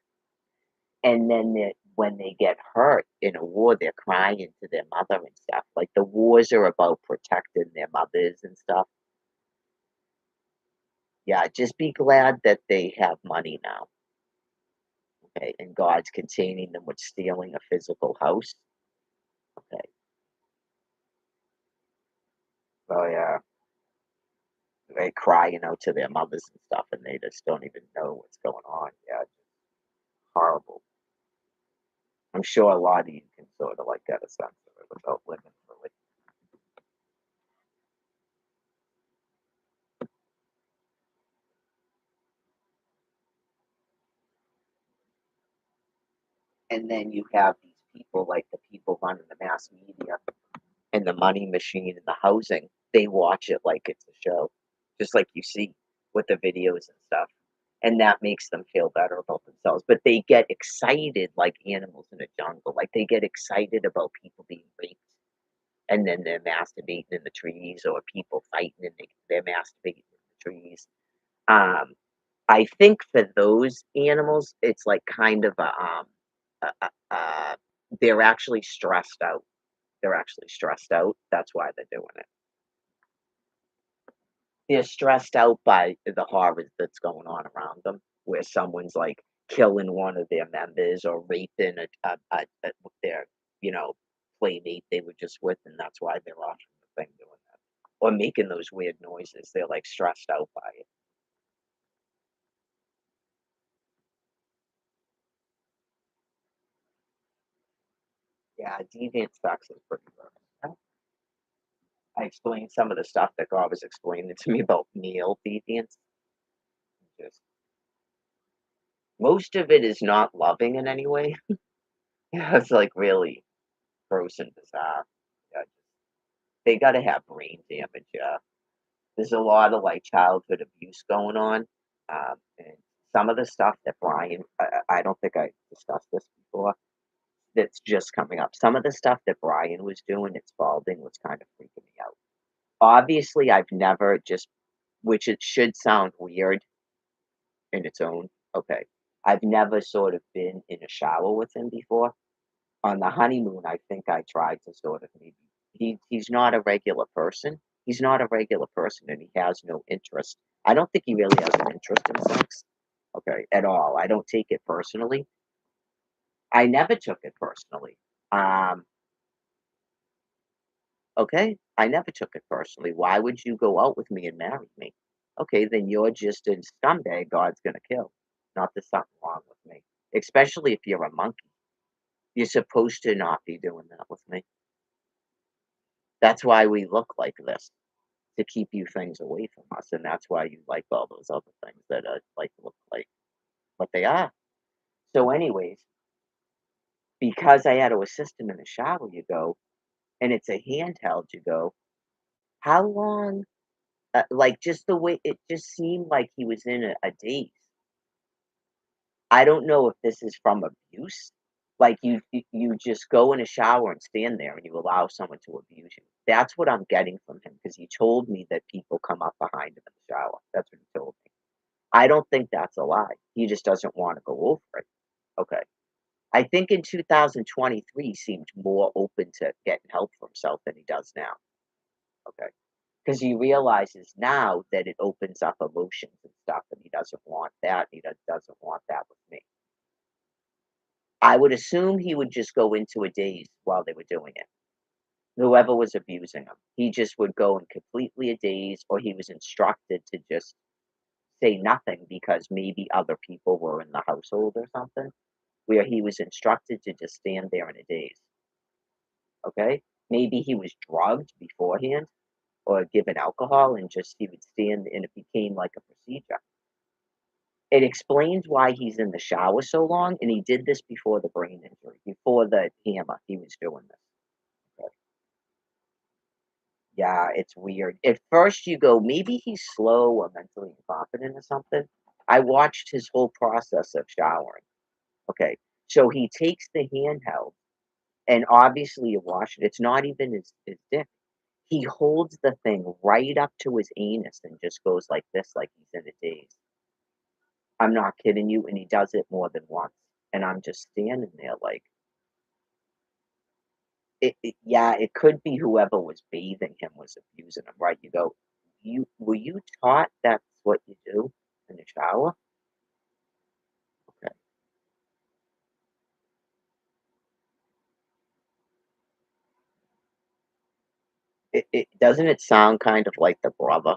And then when they get hurt in a war, they're crying to their mother and stuff, like, the wars are about protecting their mothers and stuff. Yeah, just be glad that they have money now, okay, and God's containing them with stealing a physical house, okay. Oh, yeah, they crying out to their mothers and stuff, and they just don't even know what's going on, yeah, horrible. I'm sure a lot of you can sort of like get a sense of it without living through it. And then you have these people like the people running the mass media and the money machine and the housing. They watch it like it's a show, just like you see with the videos and stuff. And that makes them feel better about themselves. But they get excited like animals in a jungle. Like they get excited about people being raped and then they're masturbating in the trees or people fighting and they're masturbating in the trees. Um, I think for those animals, it's like kind of they're actually stressed out. They're actually stressed out. That's why they're doing it. They're stressed out by the horrors that's going on around them, where someone's like killing one of their members or raping their, you know, playmate they were just with, and that's why they're off the thing doing that. Or making those weird noises. They're like stressed out by it. Yeah, deviant sex is pretty gross. I explained some of the stuff that God was explaining to me about male deviance. Just most of it is not loving in any way. Yeah, it's like really gross and bizarre. Yeah, they got to have brain damage. Yeah, there's a lot of like childhood abuse going on, and some of the stuff that Brian. I don't think I discussed this before. that's just coming up. Some of the stuff that Brian was doing at Spalding was kind of freaking me out. Obviously, I've never just which it should sound weird in its own okay. I've never sort of been in a shower with him before. On the honeymoon, I think I tried to sort of maybe he's not a regular person. He's not a regular person, and he has no interest. I don't think he really has an interest in sex, okay, at all. I don't take it personally. I never took it personally. Um, okay, I never took it personally. Why would you go out with me and marry me? Okay, then you're just a scumbag God's gonna kill. Not there's something wrong with me, especially if you're a monkey. You're supposed to not be doing that with me. That's why we look like this, to keep you things away from us, and that's why you like all those other things that, like, look like what they are. So anyways, because I had to assist him in the shower, you go, and it's a handheld, you go, how long like, just the way it just seemed like he was in a daze. I don't know if this is from abuse. Like, you just go in a shower and stand there, and you allow someone to abuse you. That's what I'm getting from him because he told me that people come up behind him in the shower. That's what he told me. I don't think that's a lie. He just doesn't wanna go over it. Okay. I think in 2023, he seemed more open to getting help for himself than he does now. Okay. Because he realizes now that it opens up emotions and stuff, and he doesn't want that. Doesn't want that with me. I would assume he would just go into a daze while they were doing it. Whoever was abusing him, he just would go in completely a daze, or he was instructed to just say nothing because maybe other people were in the household or something, where he was instructed to just stand there in a daze. Okay? Maybe he was drugged beforehand or given alcohol and just he would stand and it became like a procedure. It explains why he's in the shower so long, and he did this before the brain injury, before the hammer, he was doing this. Okay. Yeah, it's weird. At first, you go, maybe he's slow or mentally incompetent or something. I watched his whole process of showering. Okay. So he takes the handheld, and obviously you watch it. It's not even his dick. He holds the thing right up to his anus and just goes like this, like he's in a daze. I'm not kidding you, and he does it more than once, and I'm just standing there like yeah, it could be whoever was bathing him was abusing him, right? You go, "You were you taught that's what you do in the shower?" Okay. It doesn't it sound kind of like the brother?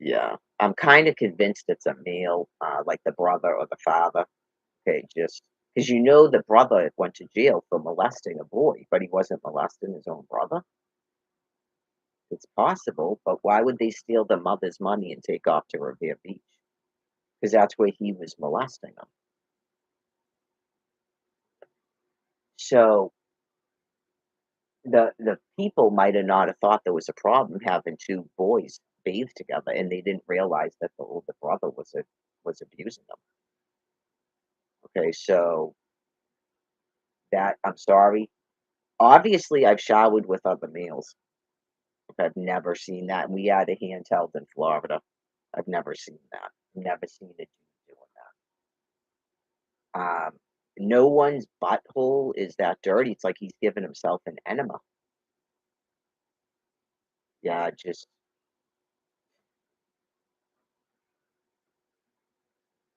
Yeah. I'm kinda convinced it's a male, like the brother or the father. Okay, just because you know the brother went to jail for molesting a boy, but he wasn't molesting his own brother. It's possible, but why would they steal the mother's money and take off to Revere Beach? Because that's where he was molesting them. So the people might have not have thought there was a problem having two boys bathe together, and they didn't realize that the older brother was abusing them. Okay, so that I'm sorry. Obviously, I've showered with other males. I've never seen that. We had a handheld in Florida. I've never seen that. Never seen a dude doing that. No one's butthole is that dirty. It's like he's giving himself an enema. Yeah, just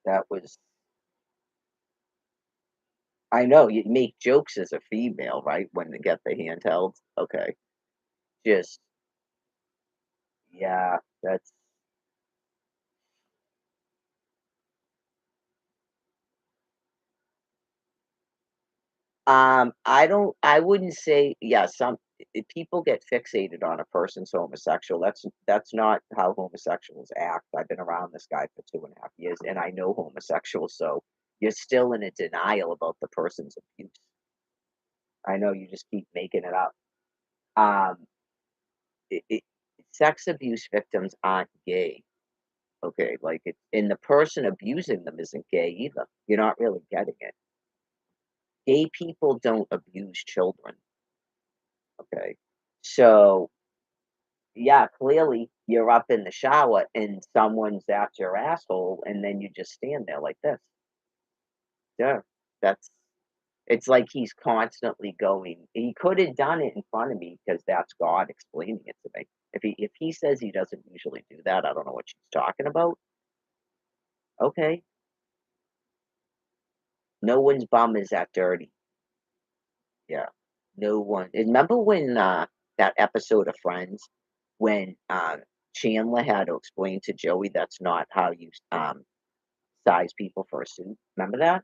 that was. I know you make jokes as a female, right? When they get the handheld. Okay, just yeah, that's. I don't. I wouldn't say. Yeah, some people get fixated on a person's homosexual. That's not how homosexuals act. I've been around this guy for 2.5 years, and I know homosexuals. So you're still in a denial about the person's abuse. I know you just keep making it up. Um, it sex abuse victims aren't gay. Okay, like and the person abusing them isn't gay either. You're not really getting it. Gay people don't abuse children, okay? So, yeah, clearly you're up in the shower and someone's at your asshole, and then you just stand there like this. Yeah, that's it's like he's constantly going he could have done it in front of me because that's God explaining it to me. If he says he doesn't usually do that, I don't know what she's talking about. Okay. No one's bum is that dirty. Yeah. No one. And remember when that episode of Friends when Chandler had to explain to Joey that's not how you size people for a suit. Remember that?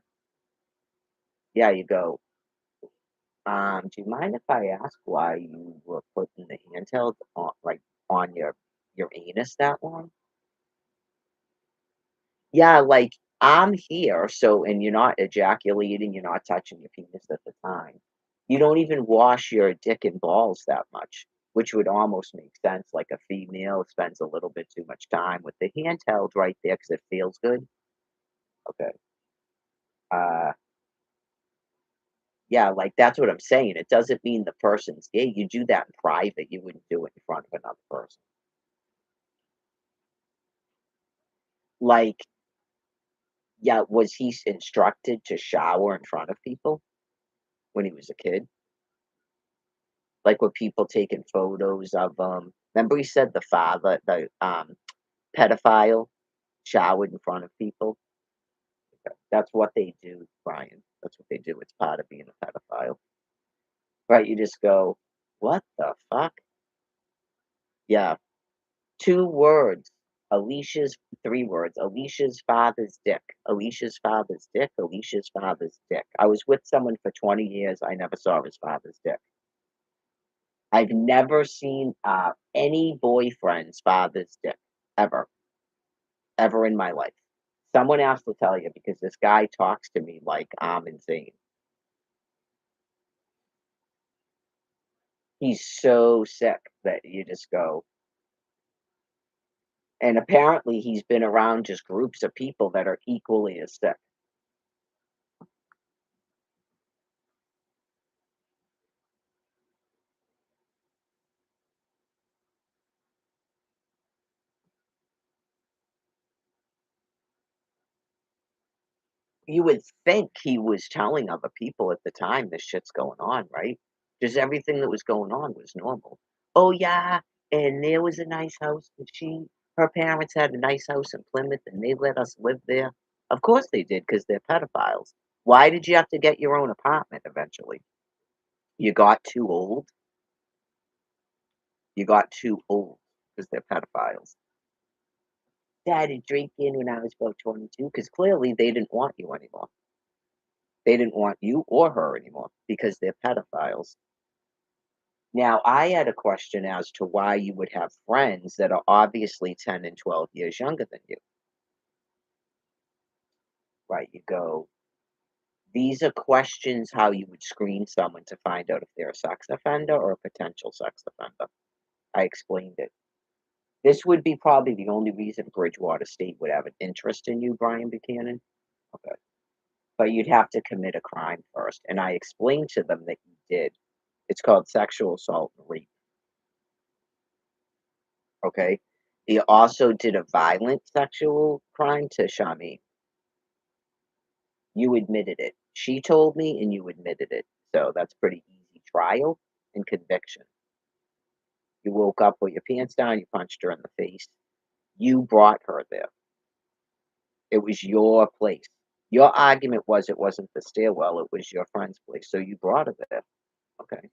Yeah, you go, do you mind if I ask why you were putting the handheld on like on your anus that long? Yeah, like I'm here, so and you're not ejaculating, you're not touching your penis at the time. You don't even wash your dick and balls that much, which would almost make sense. Like a female spends a little bit too much time with the handheld right there because it feels good. Okay. Uh, yeah, like that's what I'm saying. It doesn't mean the person's gay. You do that in private. You wouldn't do it in front of another person. Like, yeah, was he instructed to shower in front of people when he was a kid? Like, were people taking photos of him? Remember he said the pedophile showered in front of people? That's what they do, Brian. That's what they do. It's part of being a pedophile. Right? You just go, "What the fuck?" Yeah. 2 words. Alicia's 3 words. Alicia's father's dick. Alicia's father's dick. Alicia's father's dick. I was with someone for 20 years. I never saw his father's dick. I've never seen any boyfriend's father's dick ever, ever in my life. Someone has to tell you because this guy talks to me like I'm insane. He's so sick that you just go, and apparently he's been around just groups of people that are equally as sick. You would think he was telling other people at the time this shit's going on, right? Just everything that was going on was normal. Oh yeah, and there was a nice house, and her parents had a nice house in Plymouth, and they let us live there. Of course they did, because they're pedophiles. Why did you have to get your own apartment eventually? You got too old. You got too old because they're pedophiles. Started drinking when I was about 22 because clearly they didn't want you anymore. They didn't want you or her anymore because they're pedophiles. Now, I had a question as to why you would have friends that are obviously 10 and 12 years younger than you, right? You go, these are questions how you would screen someone to find out if they're a sex offender or a potential sex offender. I explained it. This would be probably the only reason Bridgewater State would have an interest in you, Brian Buchanan. Okay. But you'd have to commit a crime first. And I explained to them that you did. It's called sexual assault and rape. Okay. He also did a violent sexual crime to Shami. You admitted it. She told me and you admitted it. So that's pretty easy trial and conviction. You woke up with your pants down, you punched her in the face. You brought her there. It was your place. Your argument was it wasn't the stairwell, it was your friend's place. So you brought her there. Okay.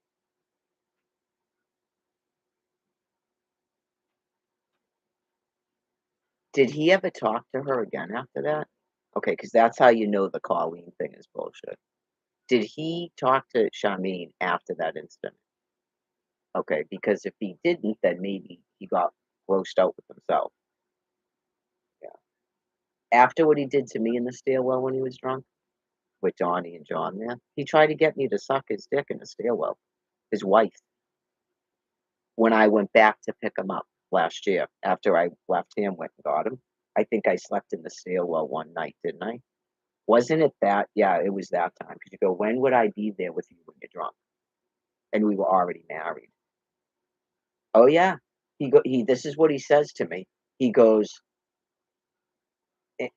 Did he ever talk to her again after that? Okay, because that's how you know the Colleen thing is bullshit. Did he talk to Charmaine after that incident? Okay, because if he didn't, then maybe he got grossed out with himself. Yeah. After what he did to me in the stairwell when he was drunk, with Donnie and John there, he tried to get me to suck his dick in the stairwell. His wife, when I went back to pick him up last year, after I left him, went and got him. I think I slept in the stairwell one night, didn't I? Wasn't it that? Yeah, it was that time. Because you go, when would I be there with you when you're drunk? And we were already married. Oh yeah. This is what he says to me. He goes,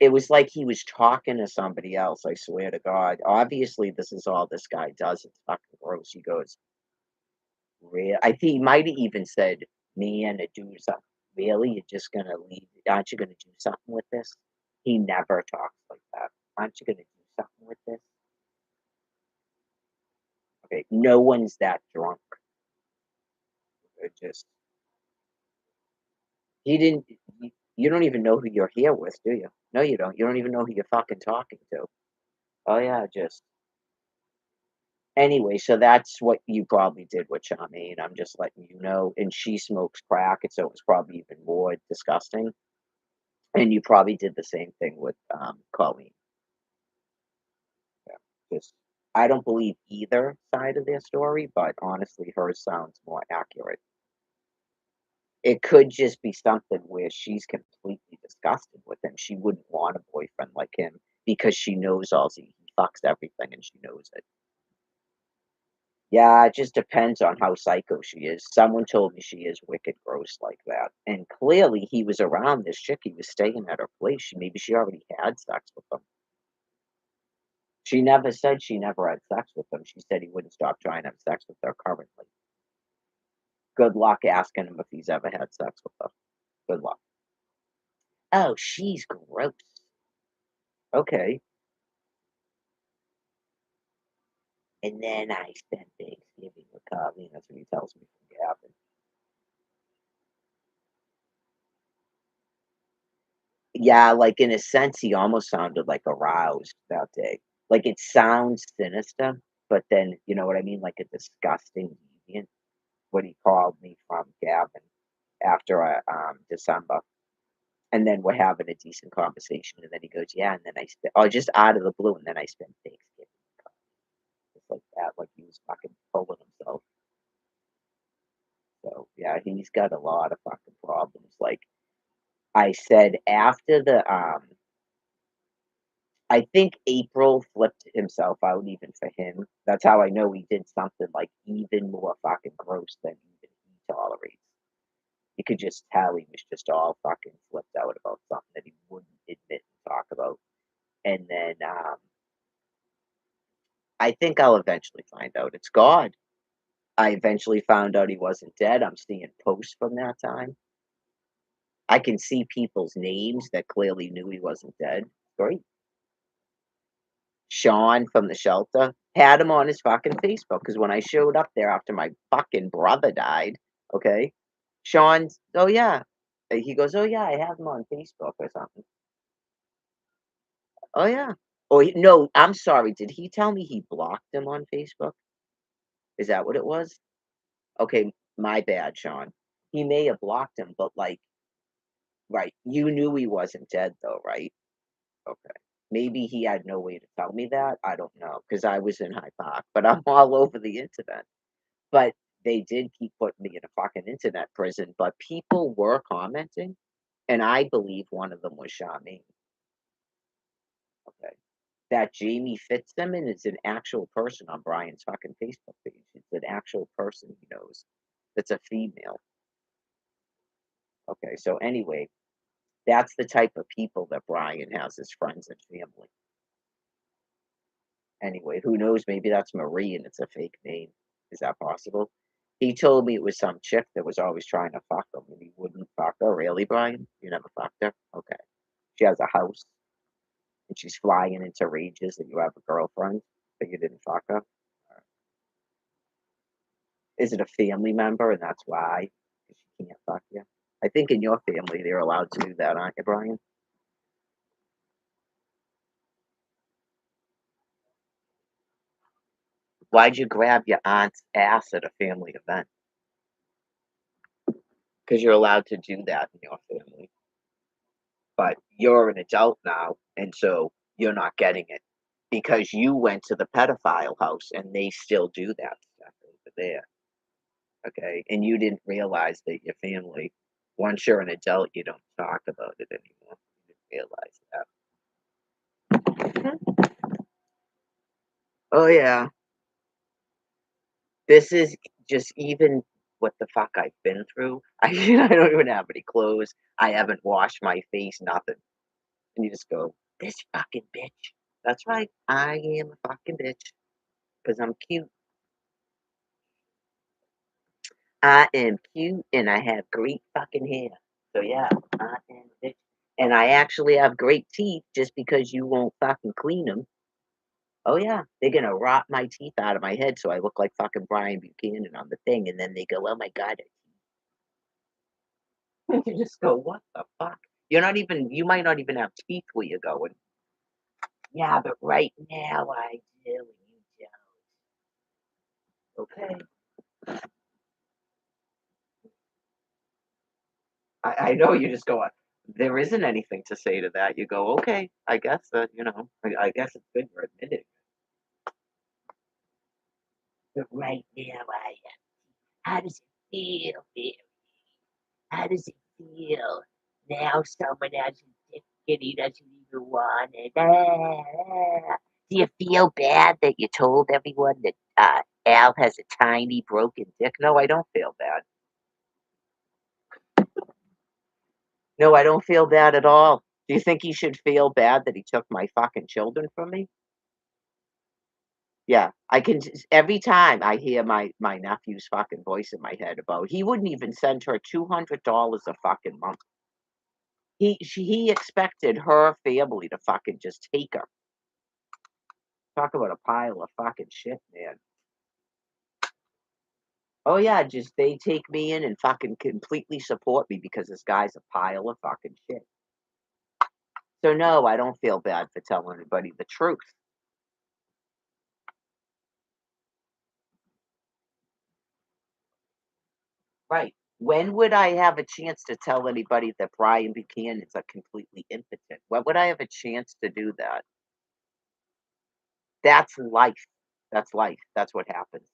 it was like he was talking to somebody else, I swear to God. Obviously, this is all this guy does. It's fucking gross. He goes, real. I think he might have even said, "Man, to do something. Really, you're just gonna leave? Aren't you gonna do something with this?" He never talks like that. Aren't you gonna do something with this? Okay, no one's that drunk. It just he didn't. You don't even know who you're here with, do you? No, you don't. You don't even know who you're fucking talking to. Oh yeah, just anyway. So that's what you probably did with Charmaine. I'm just letting you know. And she smokes crack, and so it was probably even more disgusting. And you probably did the same thing with Colleen. Yeah, just I don't believe either side of their story, but honestly, hers sounds more accurate. It could just be something where she's completely disgusted with him. She wouldn't want a boyfriend like him because she knows all he fucks everything and she knows it. Yeah, it just depends on how psycho she is. Someone told me she is wicked gross like that. And clearly he was around this chick. He was staying at her place. Maybe she already had sex with him. She never said she never had sex with him. She said he wouldn't stop trying to have sex with her currently. Good luck asking him if he's ever had sex with her. Good luck. Oh, she's gross. Okay. And then I spent Thanksgiving with Colleen. That's what he tells me from Gavin. Yeah, like in a sense, he almost sounded like aroused that day. Like it sounds sinister, but then you know what I mean, like a disgusting deviant. What he called me from Gavin after December. And then we're having a decent conversation, and then he goes, "Yeah," and then I spent oh, just out of the blue, and then I spent Thanksgiving just like that, like he was fucking pulling himself. So yeah, he's got a lot of fucking problems. Like I said, after I think April flipped himself out even for him. That's how I know he did something like even more fucking gross than even he tolerates. You could just tell he was just all fucking flipped out about something that he wouldn't admit and talk about. And then I think I'll eventually find out it's God. I eventually found out he wasn't dead. I'm seeing posts from that time. I can see people's names that clearly knew he wasn't dead. Great. Sean from the shelter had him on his fucking Facebook because when I showed up there after my fucking brother died, okay, Sean's, oh yeah. He goes, oh yeah, I have him on Facebook or something. Oh yeah. Oh no, I'm sorry. Did he tell me he blocked him on Facebook? Is that what it was? Okay, my bad, Sean. He may have blocked him, but like, right, you knew he wasn't dead though, right? Okay. Maybe he had no way to tell me that. I don't know because I was in High Park, but I'm all over the internet. But they did keep putting me in a fucking internet prison. But people were commenting, and I believe one of them was Charmaine. Okay. That Jamie Fitzsimmons is an actual person on Brian's fucking Facebook page. It's an actual person he knows. That's a female. Okay. So anyway, that's the type of people that Brian has as friends and family. Anyway, who knows? Maybe that's Marie and it's a fake name. Is that possible? He told me it was some chick that was always trying to fuck him and he wouldn't fuck her. Really, Brian? You never fucked her? Okay. She has a house and she's flying into rages that you have a girlfriend, but you didn't fuck her. Is it a family member and that's why? 'Cause she can't fuck you? I think in your family they're allowed to do that, aren't you, Brian? Why'd you grab your aunt's ass at a family event? Because you're allowed to do that in your family. But you're an adult now, and so you're not getting it because you went to the pedophile house and they still do that stuff over there. Okay. And you didn't realize that your family, once you're an adult, you don't talk about it anymore. You didn't realize that. Oh, yeah. This is just even what the fuck I've been through. I don't even have any clothes. I haven't washed my face, nothing. And you just go, "This fucking bitch." That's right, I am a fucking bitch because 'cause I'm cute. I am cute and I have great fucking hair. So, yeah, I am a bitch. And I actually have great teeth just because you won't fucking clean them. Oh, yeah, they're gonna rot my teeth out of my head so I look like fucking Brian Buchanan on the thing, and then they go, "Oh my god." You just go, "What the fuck?" You might not even have teeth where you're going. "Yeah, but right now I do, and you don't." Okay. I know you just go, there isn't anything to say to that. You go, "Okay, I guess that, I guess it's good you're admitting." But right now I am. How does it feel, baby? How does it feel? Now someone has his dick and he doesn't even want it. Do you feel bad that you told everyone that Al has a tiny broken dick? No, I don't feel bad. No, I don't feel bad at all. Do you think he should feel bad that he took my fucking children from me? Yeah, I can every time I hear my nephew's fucking voice in my head about he wouldn't even send her $200 a fucking month. He expected her family to fucking just take her. Talk about a pile of fucking shit, man. Oh yeah, just they take me in and fucking completely support me because this guy's a pile of fucking shit. So no, I don't feel bad for telling anybody the truth. Right. When would I have a chance to tell anybody that Brian Buchanan is a completely impotent? When would I have a chance to do that? That's life. That's life. That's what happens.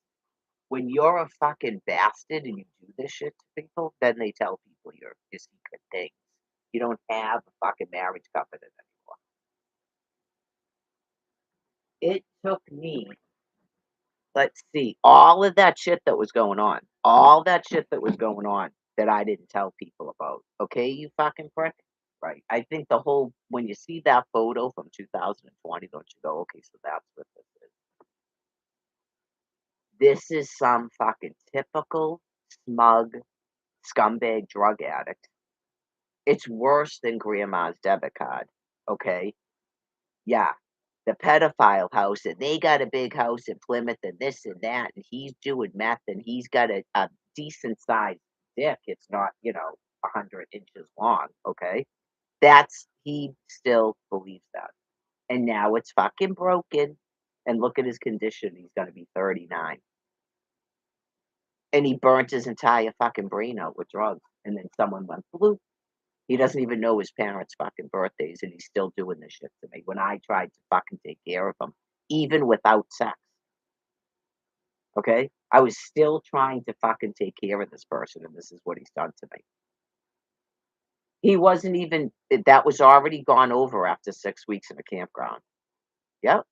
When you're a fucking bastard and you do this shit to people, then they tell people your secret things. You don't have a fucking marriage covenant anymore. It took me, let's see, all that shit that was going on that I didn't tell people about. Okay, you fucking prick. Right. I think the whole when you see that photo from 2020, don't you go, okay, so that's what this is. This is some fucking typical smug scumbag drug addict. It's worse than grandma's debit card. Okay. Yeah. The pedophile house, and they got a big house in Plymouth and this and that, and he's doing meth and he's got a decent sized dick. It's not, 100 inches long. Okay. He still believes that. And now it's fucking broken. And look at his condition. He's gonna be 39. And he burnt his entire fucking brain out with drugs. And then someone went blue. He doesn't even know his parents' fucking birthdays, and he's still doing this shit to me when I tried to fucking take care of him, even without sex. Okay? I was still trying to fucking take care of this person, and this is what he's done to me. He wasn't even that was already gone over after 6 weeks in a campground. Yep.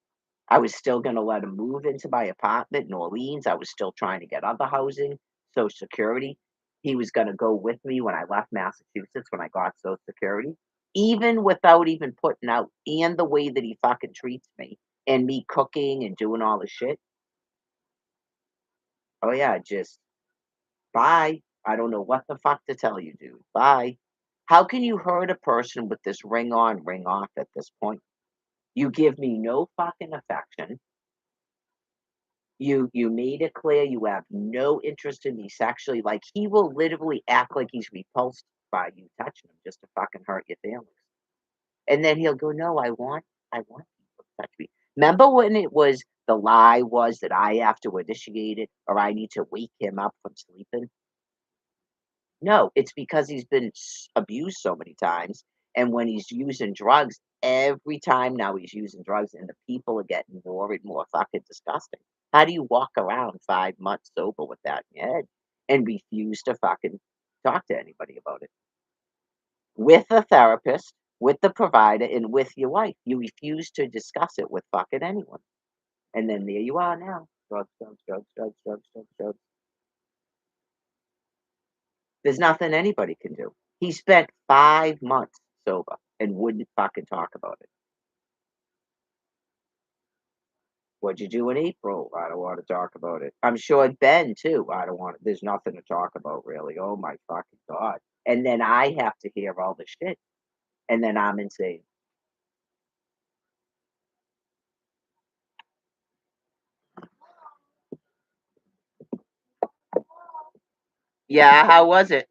I was still gonna let him move into my apartment in Orleans. I was still trying to get other housing, Social Security. He was gonna go with me when I left Massachusetts when I got Social Security, even without even putting out and the way that he fucking treats me and me cooking and doing all the shit. Oh yeah, just bye. I don't know what the fuck to tell you, dude. Bye. How can you hurt a person with this ring on, ring off at this point? You give me no fucking affection. You made it clear you have no interest in me sexually, like, he will literally act like he's repulsed by you touching him just to fucking hurt your feelings. And then he'll go, "No, I want people to touch me." Remember when it was the lie was that I have to initiate it or I need to wake him up from sleeping? No, it's because he's been abused so many times. And when he's using drugs, every time now he's using drugs, and the people are getting more and more fucking disgusting. How do you walk around 5 months sober with that in your head and refuse to fucking talk to anybody about it? With a therapist, with the provider and with your wife. You refuse to discuss it with fucking anyone. And then there you are now. Drugs, drugs, drugs, drugs, drugs, drugs, drugs. There's nothing anybody can do. He spent 5 months sober and wouldn't fucking talk about it. What'd you do in April? I don't want to talk about it. I'm sure Ben too. I don't want. There's nothing to talk about really. Oh my fucking god! And then I have to hear all the shit, and then I'm insane. Yeah, how was it?